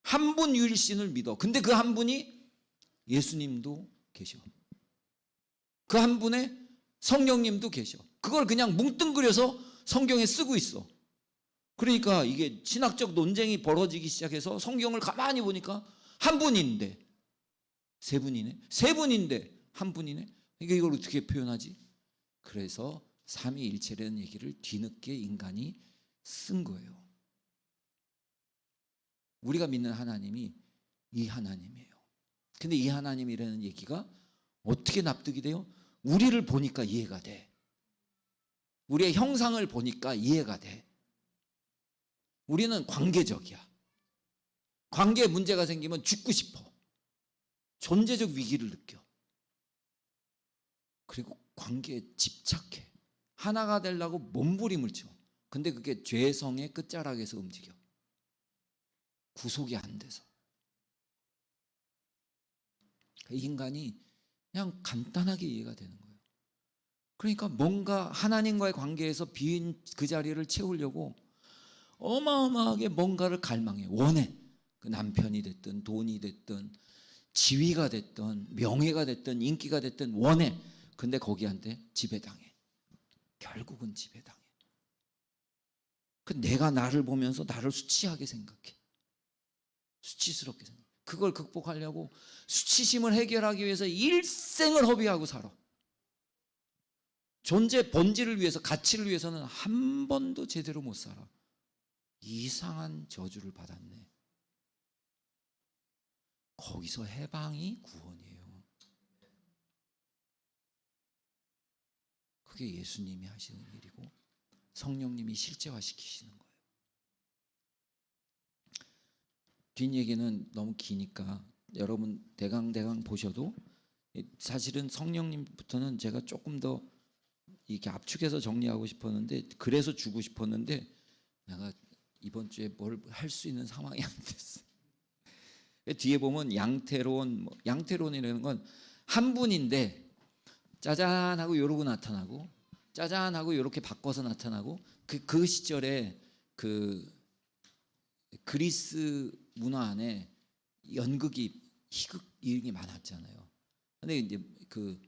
한 분 유일신을 믿어. 근데 그 한 분이 예수님도 계셔. 그 한 분에 성령님도 계셔. 그걸 그냥 뭉뚱그려서 성경에 쓰고 있어. 그러니까 이게 신학적 논쟁이 벌어지기 시작해서 성경을 가만히 보니까 한 분인데 세 분이네. 세 분인데 한 분이네. 그러니까 이걸 어떻게 표현하지? 그래서 삼위일체라는 얘기를 뒤늦게 인간이 쓴 거예요. 우리가 믿는 하나님이 이 하나님이에요. 근데 이 하나님이라는 얘기가 어떻게 납득이 돼요? 우리를 보니까 이해가 돼. 우리의 형상을 보니까 이해가 돼. 우리는 관계적이야. 관계에 문제가 생기면 죽고 싶어. 존재적 위기를 느껴. 그리고 관계에 집착해. 하나가 되려고 몸부림을 쳐. 근데 그게 죄성의 끝자락에서 움직여. 구속이 안 돼서. 이 인간이 그냥 간단하게 이해가 되는 거예요. 그러니까 뭔가 하나님과의 관계에서 빈 그 자리를 채우려고 어마어마하게 뭔가를 갈망해. 원해. 그 남편이 됐든 돈이 됐든 지위가 됐든 명예가 됐든 인기가 됐든 원해. 근데 거기한테 지배당해. 결국은 지배당해. 그 내가 나를 보면서 나를 수치하게 생각해. 수치스럽게 생각해. 그걸 극복하려고 수치심을 해결하기 위해서 일생을 허비하고 살아. 존재 본질을 위해서, 가치를 위해서는 한 번도 제대로 못 살아. 이상한 저주를 받았네. 거기서 해방이 구원이에요. 그게 예수님이 하시는 일이고 성령님이 실제화시키시는 거예요. 뒷얘기는 너무 기니까 여러분 대강 보셔도 사실은 성령님부터는 제가 조금 더 이렇게 압축해서 정리하고 싶었는데, 그래서 주고 싶었는데 내가 이번 주에 뭘 할 수 있는 상황이 안 됐어. 뒤에 보면 양태론이라는 건 한 분인데 짜잔 하고 요러고 나타나고 짜잔 하고 요렇게 바꿔서 나타나고 그 시절에 그 그리스 문화 안에 연극이 희극 이런 게 많았잖아요. 근데 이제 그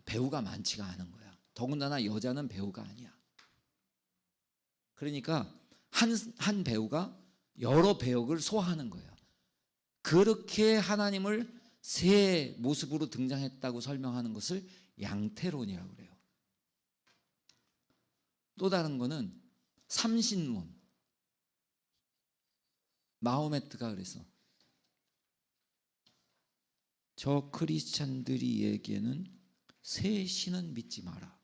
배우가 많지가 않은 거야. 더군다나 여자는 배우가 아니야. 그러니까 한 배우가 여러 배역을 소화하는 거야. 그렇게 하나님을 새 모습으로 등장했다고 설명하는 것을 양태론이라고 그래요. 또 다른 거는 삼신론. 마호메트가 그래서 저 크리스찬들이에게는 새 신은 믿지 마라.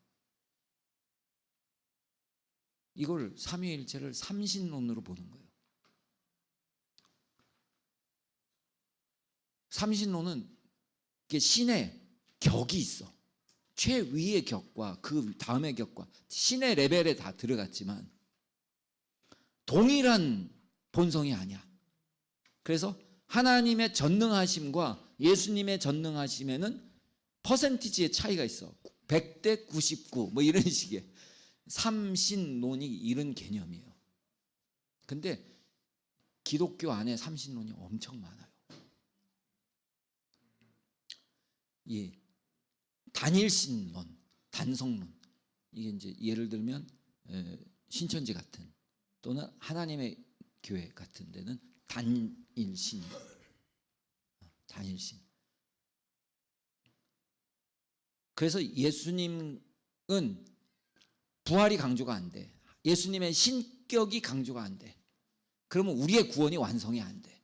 이걸 삼위일체를 삼신론으로 보는 거예요. 삼신론은 신의 격이 있어. 최위의 격과 그 다음의 격과 신의 레벨에 다 들어갔지만 동일한 본성이 아니야. 그래서 하나님의 전능하심과 예수님의 전능하심에는 퍼센티지의 차이가 있어. 100대 99 뭐 이런 식의 삼신론이 이런 개념이에요. 근데 기독교 안에 삼신론이 엄청 많아요. 예, 단일신론, 단성론. 이게 이제 예를 들면 신천지 같은 또는 하나님의 교회 같은 데는 단일신. 그래서 예수님은 부활이 강조가 안 돼. 예수님의 신격이 강조가 안 돼. 그러면 우리의 구원이 완성이 안 돼.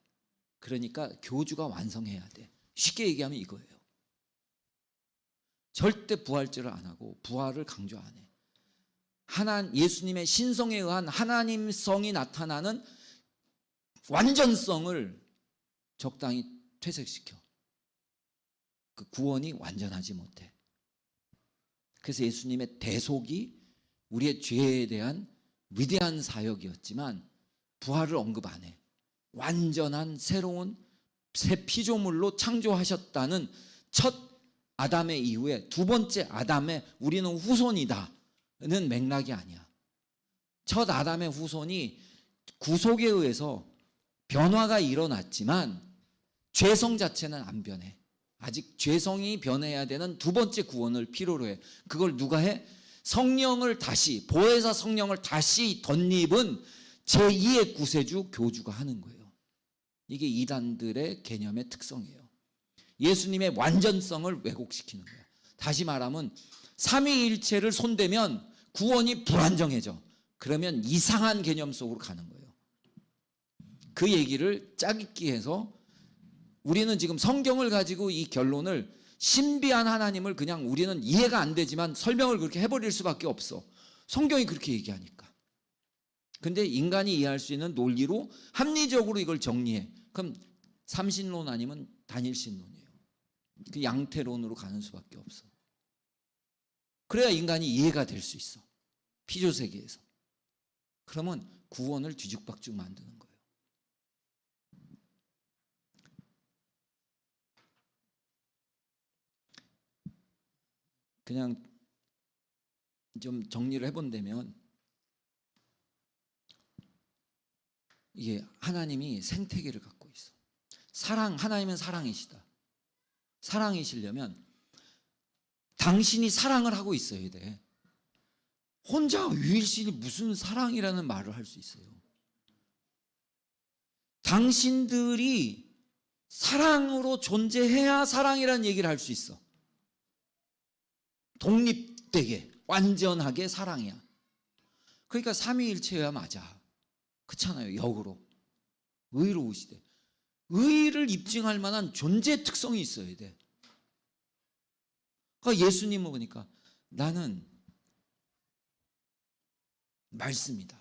그러니까 교주가 완성해야 돼. 쉽게 얘기하면 이거예요. 절대 부활절을 안 하고 부활을 강조 안 해. 예수님의 신성에 의한 하나님성이 나타나는 완전성을 적당히 퇴색시켜. 그 구원이 완전하지 못해. 그래서 예수님의 대속이 우리의 죄에 대한 위대한 사역이었지만 부활을 언급 안 해. 완전한 새로운 새 피조물로 창조하셨다는 첫 아담의 이후에 두 번째 아담의 우리는 후손이다는 맥락이 아니야. 첫 아담의 후손이 구속에 의해서 변화가 일어났지만 죄성 자체는 안 변해. 아직 죄성이 변해야 되는 두 번째 구원을 필요로 해. 그걸 누가 해? 성령을 다시, 보혜사 성령을 다시 덧입은 제2의 구세주 교주가 하는 거예요. 이게 이단들의 개념의 특성이에요. 예수님의 완전성을 왜곡시키는 거예요. 다시 말하면 삼위일체를 손대면 구원이 불안정해져. 그러면 이상한 개념 속으로 가는 거예요. 그 얘기를 짜깁기 해서 우리는 지금 성경을 가지고 이 결론을 신비한 하나님을 그냥 우리는 이해가 안 되지만 설명을 그렇게 해버릴 수밖에 없어. 성경이 그렇게 얘기하니까. 근데 인간이 이해할 수 있는 논리로 합리적으로 이걸 정리해. 그럼 삼신론 아니면 단일신론이에요. 그 양태론으로 가는 수밖에 없어. 그래야 인간이 이해가 될 수 있어. 피조세계에서. 그러면 구원을 뒤죽박죽 만드는 거예요. 그냥 좀 정리를 해본다면 이게 하나님이 생태계를 갖고 있어. 하나님은 사랑이시다. 사랑이시려면 당신이 사랑을 하고 있어야 돼. 혼자 유일신이 무슨 사랑이라는 말을 할 수 있어요. 당신들이 사랑으로 존재해야 사랑이라는 얘기를 할 수 있어. 독립되게 완전하게 사랑이야. 그러니까 삼위일체여야 맞아. 그렇잖아요. 역으로 의로우시대. 의를 입증할 만한 존재 특성이 있어야 돼. 그러니까 예수님을 보니까 나는 말씀이다.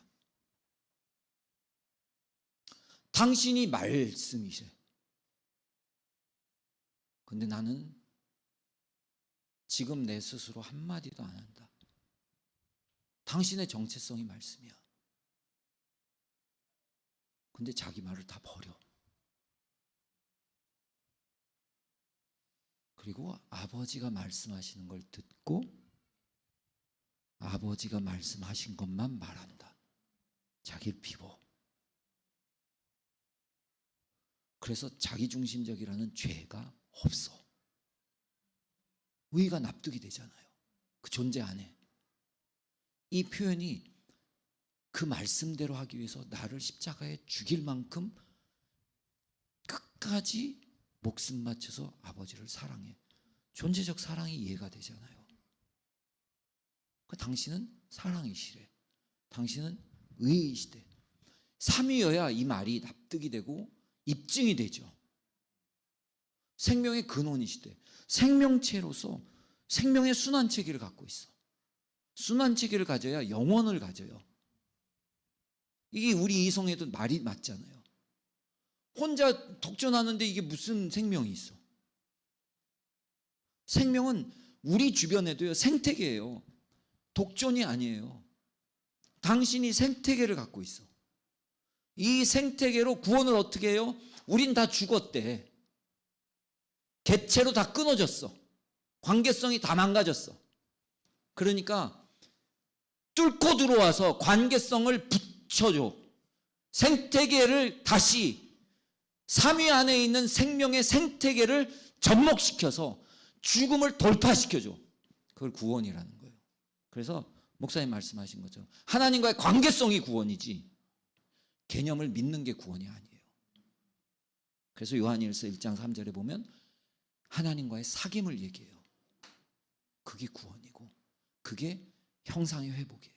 당신이 말씀이세. 근데 나는 지금 내 스스로 한마디도 안 한다. 당신의 정체성이 말씀이야. 근데 자기 말을 다 버려. 그리고 아버지가 말씀하시는 걸 듣고 아버지가 말씀하신 것만 말한다. 자기를 비워. 그래서 자기중심적이라는 죄가 없어. 의가 납득이 되잖아요. 그 존재 안에. 이 표현이 그 말씀대로 하기 위해서 나를 십자가에 죽일 만큼 끝까지 목숨 맞춰서 아버지를 사랑해. 존재적 사랑이 이해가 되잖아요. 당신은 사랑이시래. 당신은 의이시대. 삼위여야 이 말이 납득이 되고 입증이 되죠. 생명의 근원이시대. 생명체로서 생명의 순환체계를 갖고 있어. 순환체계를 가져야 영원을 가져요. 이게 우리 이성에도 말이 맞잖아요. 혼자 독존하는데 이게 무슨 생명이 있어? 생명은 우리 주변에도요, 생태계예요. 독존이 아니에요. 당신이 생태계를 갖고 있어. 이 생태계로 구원을 어떻게 해요? 우린 다 죽었대. 객체로 다 끊어졌어. 관계성이 다 망가졌어. 그러니까 뚫고 들어와서 관계성을 붙여줘. 생태계를 다시 삼위 안에 있는 생명의 생태계를 접목시켜서 죽음을 돌파시켜줘. 그걸 구원이라는 거예요. 그래서 목사님 말씀하신 것처럼 하나님과의 관계성이 구원이지 개념을 믿는 게 구원이 아니에요. 그래서 요한일서 1장 3절에 보면 하나님과의 사귐을 얘기해요. 그게 구원이고 그게 형상의 회복이에요.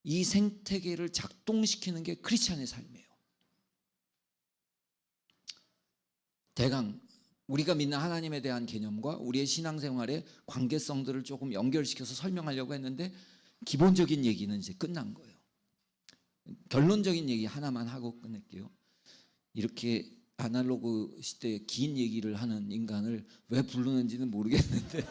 이 생태계를 작동시키는 게 크리스찬의 삶이에요. 대강 우리가 믿는 하나님에 대한 개념과 우리의 신앙생활의 관계성들을 조금 연결시켜서 설명하려고 했는데 기본적인 얘기는 이제 끝난 거예요. 결론적인 얘기 하나만 하고 끝낼게요. 이렇게 아날로그 시대에 긴 얘기를 하는 인간을 왜 부르는지는 모르겠는데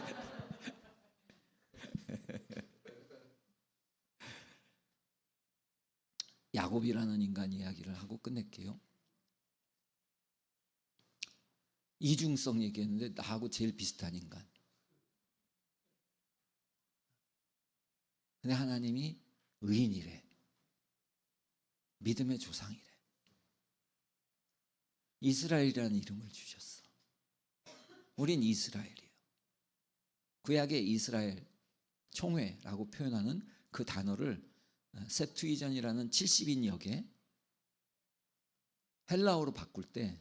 야곱이라는 인간 이야기를 하고 끝낼게요. 이중성 얘기했는데 나하고 제일 비슷한 인간. 근데 하나님이 의인이래. 믿음의 조상이래. 이스라엘이라는 이름을 주셨어. 우린 이스라엘이에요. 구약의 이스라엘 총회라고 표현하는 그 단어를 셉투이전이라는 70인역에 헬라어로 바꿀 때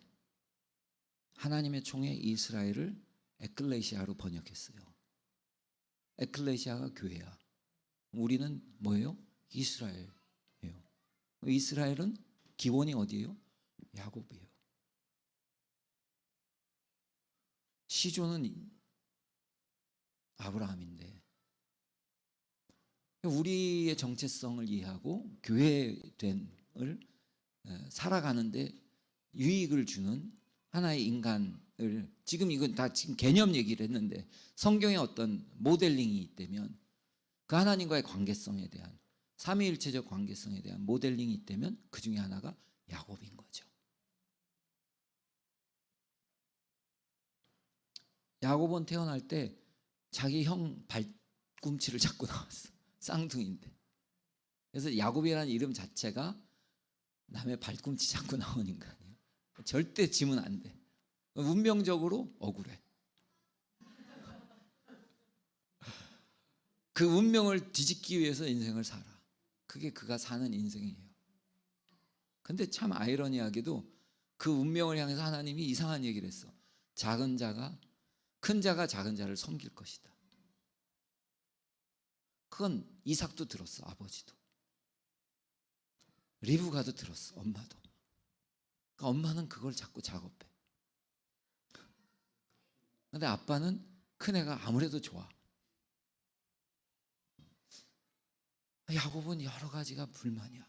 하나님의 총회 이스라엘을 에클레시아로 번역했어요. 에클레시아가 교회야. 우리는 뭐예요? 이스라엘이에요. 이스라엘은 기원이 어디예요? 야곱이에요. 시조는 아브라함인데 우리의 정체성을 이해하고 교회됨을 살아가는데 유익을 주는 하나의 인간을 지금 이건 다 지금 개념 얘기를 했는데 성경의 어떤 모델링이 있다면 그 하나님과의 관계성에 대한 삼위일체적 관계성에 대한 모델링이 있다면 그 중에 하나가 야곱인 거죠. 야곱은 태어날 때 자기 형 발꿈치를 잡고 나왔어. 쌍둥이인데. 그래서 야곱이라는 이름 자체가 남의 발꿈치 잡고 나온 인간이에요. 절대 지면 안 돼. 운명적으로 억울해. 그 운명을 뒤집기 위해서 인생을 살아. 그게 그가 사는 인생이에요. 근데 참 아이러니하게도 그 운명을 향해서 하나님이 이상한 얘기를 했어. 작은 자가 큰 자가 작은 자를 섬길 것이다. 그건 이삭도 들었어. 아버지도. 리브가도 들었어. 엄마도. 그러니까 엄마는 그걸 자꾸 작업해. 근데 아빠는 큰애가 아무래도 좋아. 야곱은 여러 가지가 불만이야.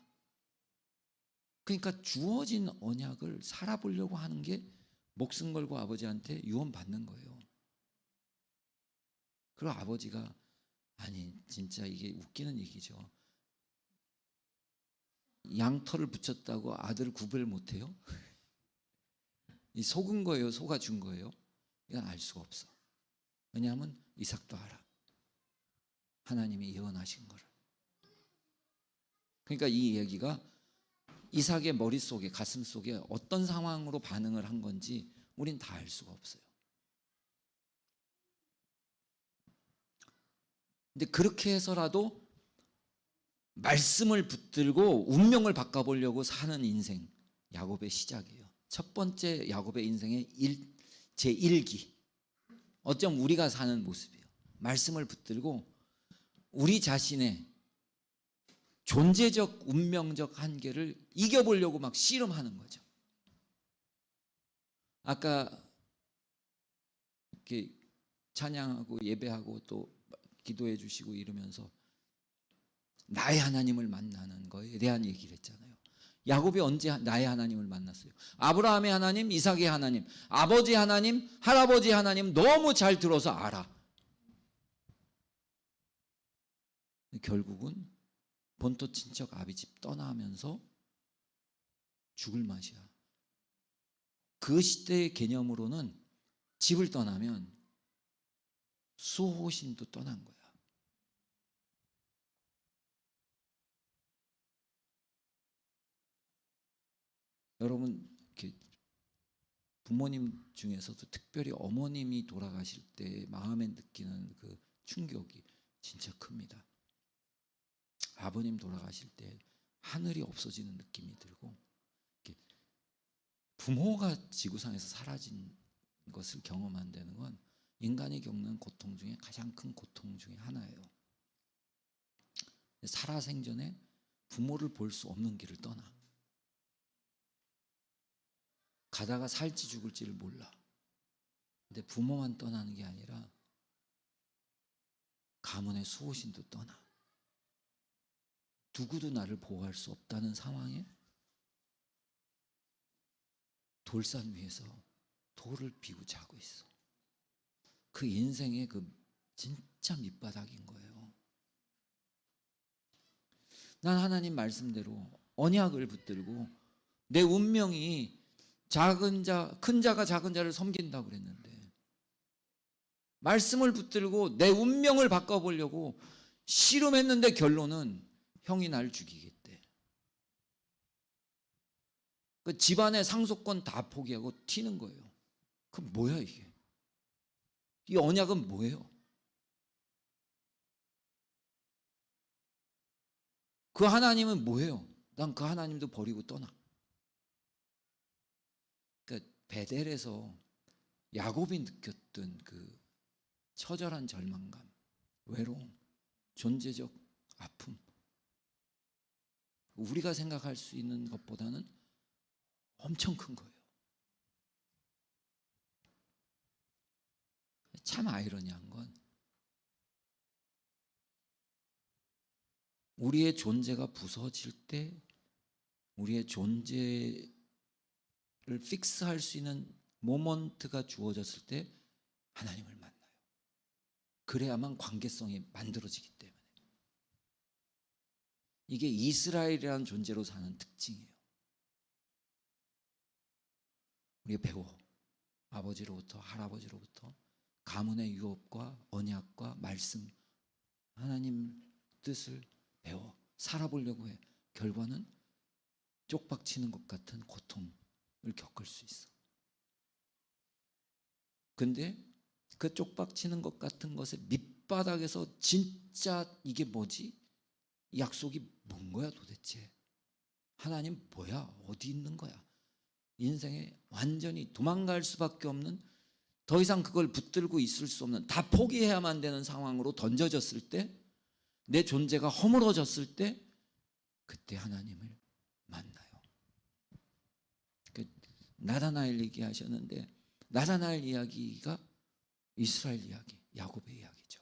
그러니까 주어진 언약을 살아보려고 하는 게 목숨 걸고 아버지한테 유언받는 거예요. 그리고 아버지가 아니 진짜 이게 웃기는 얘기죠. 양털을 붙였다고 아들을 구별 못해요? 이 속은 거예요? 속아준 거예요? 이건 알 수가 없어. 왜냐하면 이삭도 알아. 하나님이 예언하신 거를. 그러니까 이 얘기가 이삭의 머릿속에 가슴속에 어떤 상황으로 반응을 한 건지 우린 다 알 수가 없어요. 근데 그렇게 해서라도 말씀을 붙들고 운명을 바꿔보려고 사는 인생, 야곱의 시작이에요. 첫 번째 야곱의 인생의 제1기. 어쩜 우리가 사는 모습이에요. 말씀을 붙들고 우리 자신의 존재적 운명적 한계를 이겨보려고 막 씨름하는 거죠. 아까 이렇게 찬양하고 예배하고 또 기도해 주시고 이러면서 나의 하나님을 만나는 거에 대한 얘기를 했잖아요. 야곱이 언제 나의 하나님을 만났어요? 아브라함의 하나님, 이삭의 하나님, 아버지 하나님, 할아버지 하나님 너무 잘 들어서 알아. 결국은 본토 친척 아비집 떠나면서 죽을 맛이야. 그 시대의 개념으로는 집을 떠나면 수호신도 떠난 거야. 여러분 부모님 중에서도 특별히 어머님이 돌아가실 때 마음에 느끼는 그 충격이 진짜 큽니다. 아버님 돌아가실 때 하늘이 없어지는 느낌이 들고 부모가 지구상에서 사라진 것을 경험한다는 건 인간이 겪는 고통 중에 가장 큰 고통 중에 하나예요. 살아생전에 부모를 볼 수 없는 길을 떠나. 가다가 살지 죽을지를 몰라. 근데 부모만 떠나는 게 아니라 가문의 수호신도 떠나. 누구도 나를 보호할 수 없다는 상황에 돌산 위에서 돌을 비고 자고 있어. 그 인생의 그 진짜 밑바닥인 거예요. 난 하나님 말씀대로 언약을 붙들고 내 운명이 작은 자, 큰 자가 작은 자를 섬긴다고 그랬는데 말씀을 붙들고 내 운명을 바꿔보려고 씨름했는데 결론은 형이 날 죽이겠대. 그 집안의 상속권 다 포기하고 튀는 거예요. 그 뭐야 이게? 이 언약은 뭐예요? 그 하나님은 뭐예요? 난 그 하나님도 버리고 떠나. 그러니까 베델에서 야곱이 느꼈던 그 처절한 절망감, 외로움, 존재적 아픔, 우리가 생각할 수 있는 것보다는 엄청 큰 거예요. 참 아이러니한 건 우리의 존재가 부서질 때 우리의 존재를 픽스할 수 있는 모먼트가 주어졌을 때 하나님을 만나요. 그래야만 관계성이 만들어지기 때문에. 이게 이스라엘이라는 존재로 사는 특징이에요. 우리가 배워. 아버지로부터 할아버지로부터 가문의 유업과 언약과 말씀, 하나님 뜻을 배워 살아보려고 해. 결과는 쪽박치는 것 같은 고통을 겪을 수 있어. 근데 그 쪽박치는 것 같은 것의 밑바닥에서 진짜 이게 뭐지? 이 약속이 뭔 거야 도대체? 하나님 뭐야? 어디 있는 거야? 인생에 완전히 도망갈 수밖에 없는, 더 이상 그걸 붙들고 있을 수 없는, 다 포기해야만 되는 상황으로 던져졌을 때, 내 존재가 허물어졌을 때 그때 하나님을 만나요. 나다나엘 얘기하셨는데 나다나엘 이야기가 이스라엘 이야기, 야곱의 이야기죠.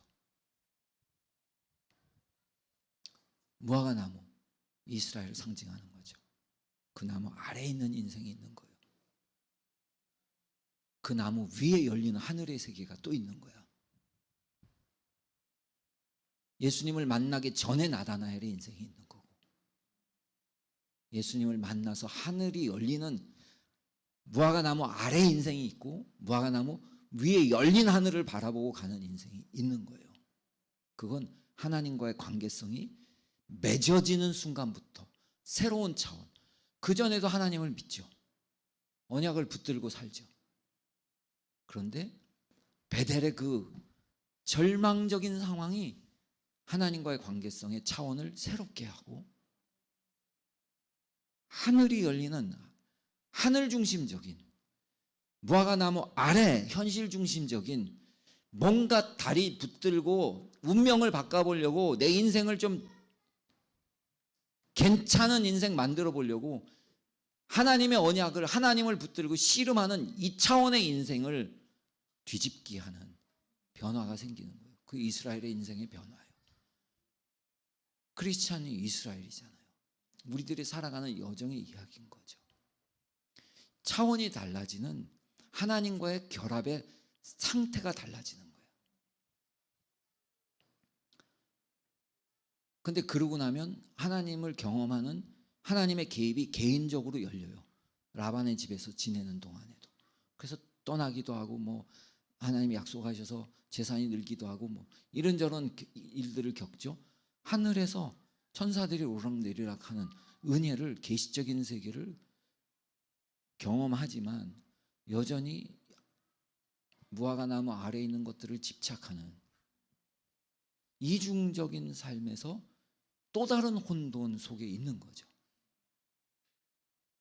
무화과 나무, 이스라엘을 상징하는 거죠. 그 나무 아래에 있는 인생이 있는 거예요. 그 나무 위에 열리는 하늘의 세계가 또 있는 거야. 예수님을 만나기 전에 나다나엘의 인생이 있는 거고, 예수님을 만나서 하늘이 열리는 무화과 나무 아래에 인생이 있고, 무화과 나무 위에 열린 하늘을 바라보고 가는 인생이 있는 거예요. 그건 하나님과의 관계성이 맺어지는 순간부터 새로운 차원. 그전에도 하나님을 믿죠. 언약을 붙들고 살죠. 그런데 베델의 그 절망적인 상황이 하나님과의 관계성의 차원을 새롭게 하고, 하늘이 열리는 하늘 중심적인, 무화과 나무 아래 현실 중심적인, 뭔가 다리 붙들고 운명을 바꿔보려고 내 인생을 좀 괜찮은 인생 만들어 보려고 하나님의 언약을, 하나님을 붙들고 씨름하는 이 차원의 인생을 뒤집기 하는 변화가 생기는 거예요. 그 이스라엘의 인생의 변화예요. 크리스찬이 이스라엘이잖아요. 우리들이 살아가는 여정의 이야기인 거죠. 차원이 달라지는 하나님과의 결합의 상태가 달라지는 거예요. 근데 그러고 나면 하나님을 경험하는 하나님의 개입이 개인적으로 열려요. 라반의 집에서 지내는 동안에도. 그래서 떠나기도 하고, 뭐 하나님이 약속하셔서 재산이 늘기도 하고, 뭐 이런저런 일들을 겪죠. 하늘에서 천사들이 오락내리락 하는 은혜를, 계시적인 세계를 경험하지만 여전히 무화과 나무 아래에 있는 것들을 집착하는 이중적인 삶에서 또 다른 혼돈 속에 있는 거죠.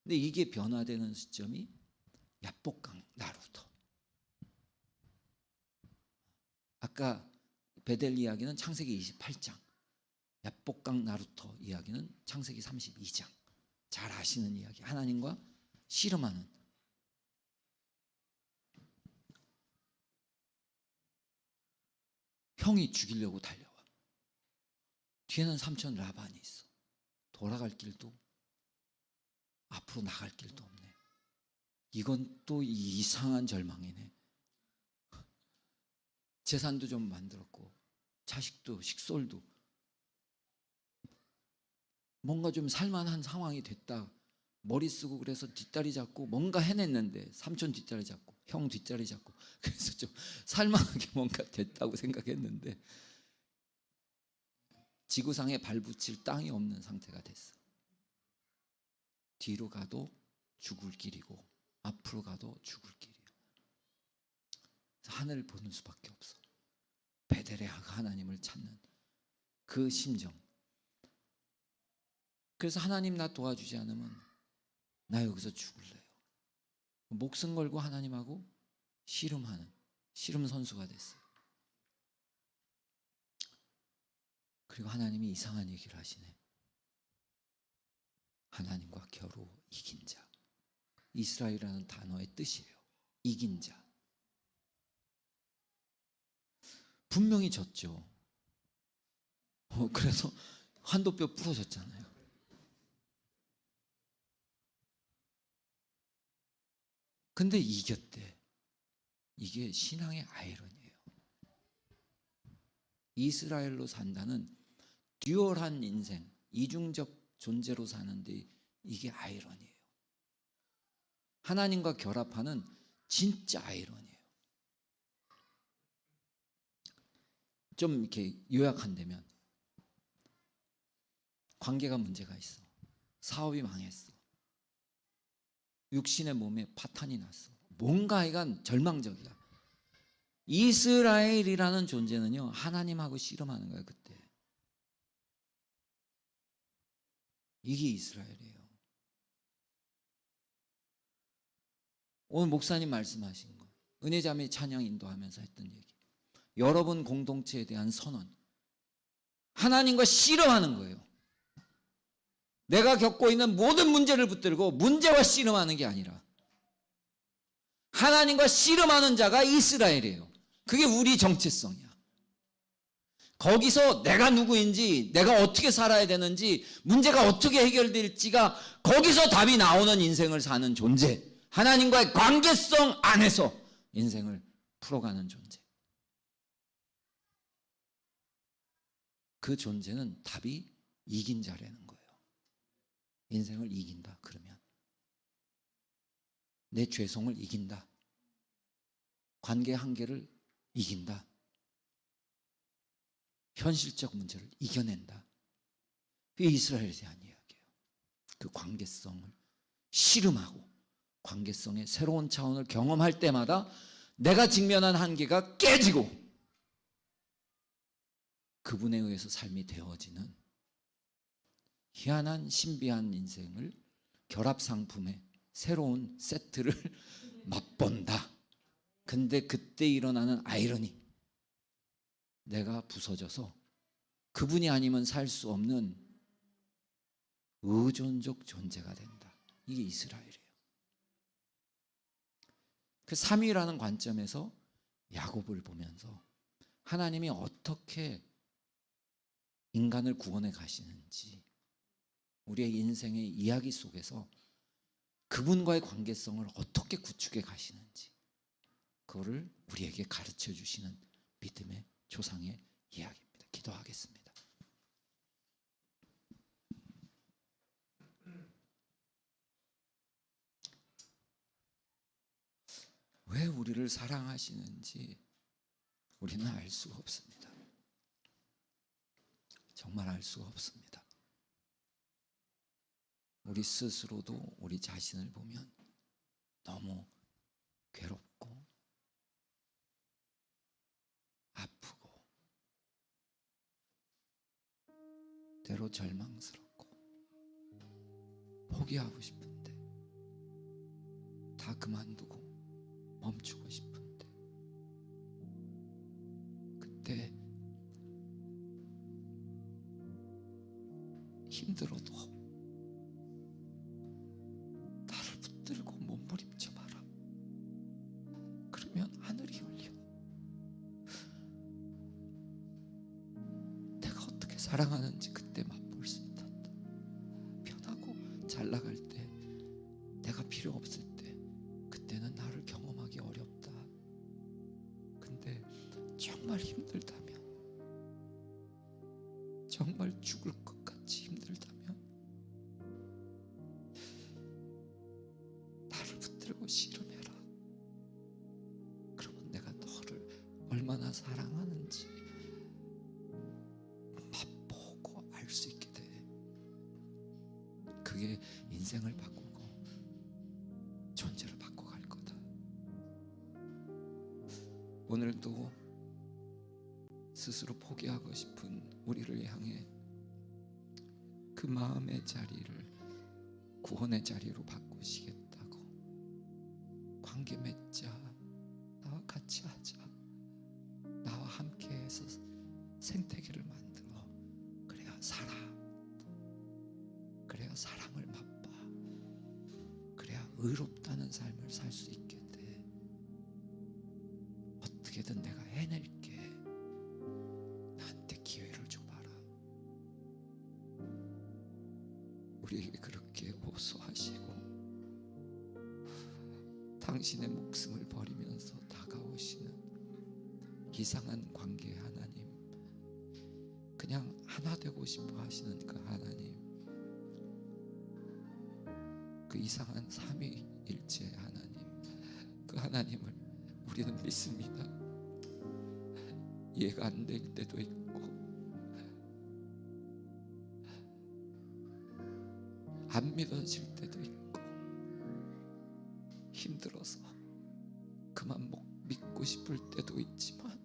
근데 이게 변화되는 시점이 야복강 나루터. 아까 베델 이야기는 창세기 28장, 야복강 나루터 이야기는 창세기 32장. 잘 아시는 이야기. 하나님과 씨름하는. 형이 죽이려고 달려와. 뒤에는 삼촌 라반이 있어. 돌아갈 길도 앞으로 나갈 길도 없네. 이건 또 이상한 절망이네. 재산도 좀 만들었고 자식도 식솔도 뭔가 좀 살만한 상황이 됐다. 머리 쓰고 그래서 뒷다리 잡고 뭔가 해냈는데 삼촌 뒷다리 잡고 형 뒷다리 잡고 그래서 좀 살만하게 뭔가 됐다고 생각했는데 지구상에 발붙일 땅이 없는 상태가 됐어. 뒤로 가도 죽을 길이고 앞으로 가도 죽을 길이야. 하늘을 보는 수밖에 없어. 베델의 하나님을 찾는 그 심정. 그래서 하나님 나 도와주지 않으면 나 여기서 죽을래요. 목숨 걸고 하나님하고 씨름하는 씨름 선수가 됐어요. 그리고 하나님이 이상한 얘기를 하시네. 하나님과 겨루 이긴 자. 이스라엘이라는 단어의 뜻이에요. 이긴 자. 분명히 졌죠. 그래서 환도뼈 부러졌잖아요. 근데 이겼대. 이게 신앙의 아이러니예요. 이스라엘로 산다는 듀얼한 인생, 이중적 존재로 사는데 이게 아이러니예요. 하나님과 결합하는 진짜 아이러니예요. 좀 이렇게 요약한다면 관계가 문제가 있어. 사업이 망했어. 육신의 몸에 파탄이 났어. 뭔가 하여간 절망적이야. 이스라엘이라는 존재는요, 하나님하고 씨름하는 거예요, 그때. 이게 이스라엘이에요. 오늘 목사님 말씀하신 거, 은혜자매 찬양 인도하면서 했던 얘기. 여러분 공동체에 대한 선언. 하나님과 씨름하는 거예요. 내가 겪고 있는 모든 문제를 붙들고 문제와 씨름하는 게 아니라 하나님과 씨름하는 자가 이스라엘이에요. 그게 우리 정체성이야. 거기서 내가 누구인지, 내가 어떻게 살아야 되는지, 문제가 어떻게 해결될지가 거기서 답이 나오는 인생을 사는 존재. 하나님과의 관계성 안에서 인생을 풀어가는 존재. 그 존재는 답이 이긴 자라는 거예요. 인생을 이긴다 그러면 내 죄성을 이긴다. 관계 한계를 이긴다. 현실적 문제를 이겨낸다. 그게 이스라엘에 대한 이야기예요. 그 관계성을 씨름하고 관계성의 새로운 차원을 경험할 때마다 내가 직면한 한계가 깨지고 그분에 의해서 삶이 되어지는 희한한 신비한 인생을 결합상품의 새로운 세트를 맛본다. 근데 그때 일어나는 아이러니, 내가 부서져서 그분이 아니면 살 수 없는 의존적 존재가 된다. 이게 이스라엘이에요. 그 삼위라는 관점에서 야곱을 보면서 하나님이 어떻게 인간을 구원해 가시는지, 우리의 인생의 이야기 속에서 그분과의 관계성을 어떻게 구축해 가시는지, 그거를 우리에게 가르쳐 주시는 믿음의 조상의 이야기입니다. 기도하겠습니다. 왜 우리를 사랑하시는지 우리는 알 수가 없습니다. 정말 알 수가 없습니다. 우리 스스로도 우리 자신을 보면 너무 괴롭고 아프고 때로 절망스럽고 포기하고 싶은데, 다 그만두고 멈추고 싶은데, 그때 힘들어도 나를 붙들고 몸부림쳐 봐라. 그러면 하늘이 열려. 내가 어떻게 사랑하는지 그때 맛볼 수 있단다. 필요 없을 때, 그때는 나를 경험하기 어렵다. 근데 정말 힘들다면, 정말 죽을 것 같이 힘들다면 나를 붙들고 씨름해라. 그러면 내가 너를 얼마나 사랑하는지 맛보고 알 수 있게 돼. 그게 인생을 바꾸고 존재를 바꿔갈 거다. 오늘도 스스로 포기하고 싶은 우리를 향해 그 마음의 자리를 구원의 자리로 바꾸시겠다고, 관계 맺자, 나와 같이 하자, 나와 함께해서 생태계를 만들어. 그래야 살아, 그래야 사랑을 맛봐, 그래야 의롭다는 삶을 살 수 있게 돼. 어떻게든 내가 해낼게. 나한테 기회를 줘봐라. 우리에게 그렇게 호소하시고 당신의 목숨을 버리면서 다가오시는 이상한 관계 하나님, 그냥 하나 되고 싶어 하시는 그 하나님, 그 이상한 삼위일체 하나님, 그 하나님을 우리는 믿습니다. 이해가 안 될 때도 있고 안 믿어질 때도 있고 힘들어서 그만 믿고 싶을 때도 있지만,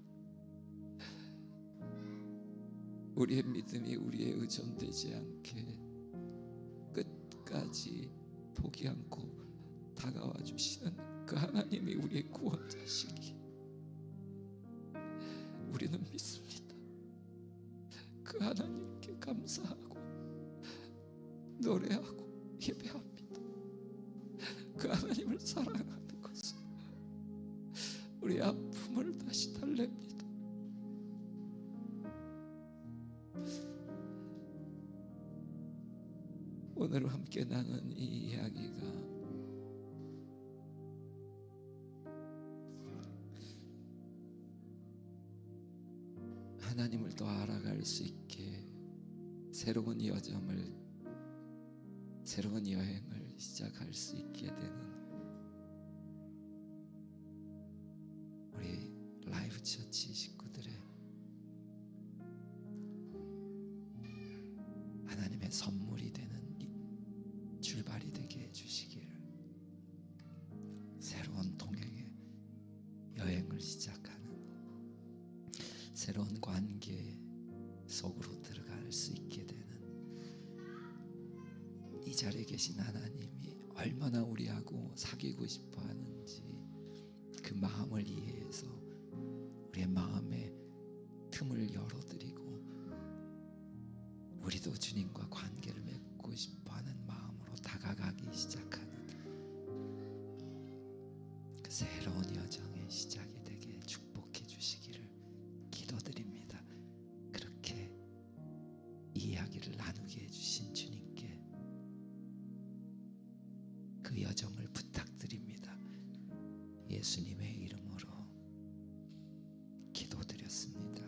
우리의 믿음이 우리의 의존되지 않게 끝까지 포기 않고 다가와 주시는 그 하나님이 우리의 구원자시기 우리는 믿습니다. 그 하나님께 감사하고 노래하고 예배합니다. 그 하나님을 사랑하는 것은 우리 아픔을 다시 달랩니다. 오늘 함께 나눈 이 이야기가 하나님을 더 알아갈 수 있게 새로운 여행을 시작할 수 있게 되는 우리 라이브 처치 식구들의 하나님의 선물이 되는 출발이 되게 해주시기를, 새로운 동행의 여행을 시작하는 새로운 관계 속으로 들어갈 수 있게 되는, 이 자리에 계신 하나님이 얼마나 우리하고 사귀고 싶어 하는지 그 마음을 이해해서 우리의 마음에 틈을 열어드리고 우리도 주님과 관계를 맺고 싶어하는 마음으로 다가가기 시작하는 그 새로운 여정의 시작이 되게 축복해 주시기를 기도드립니다. 그렇게 이야기를 나누게 해주신 주님께 그 여정을 부탁드립니다. 예수님의 이름으로 기도드렸습니다.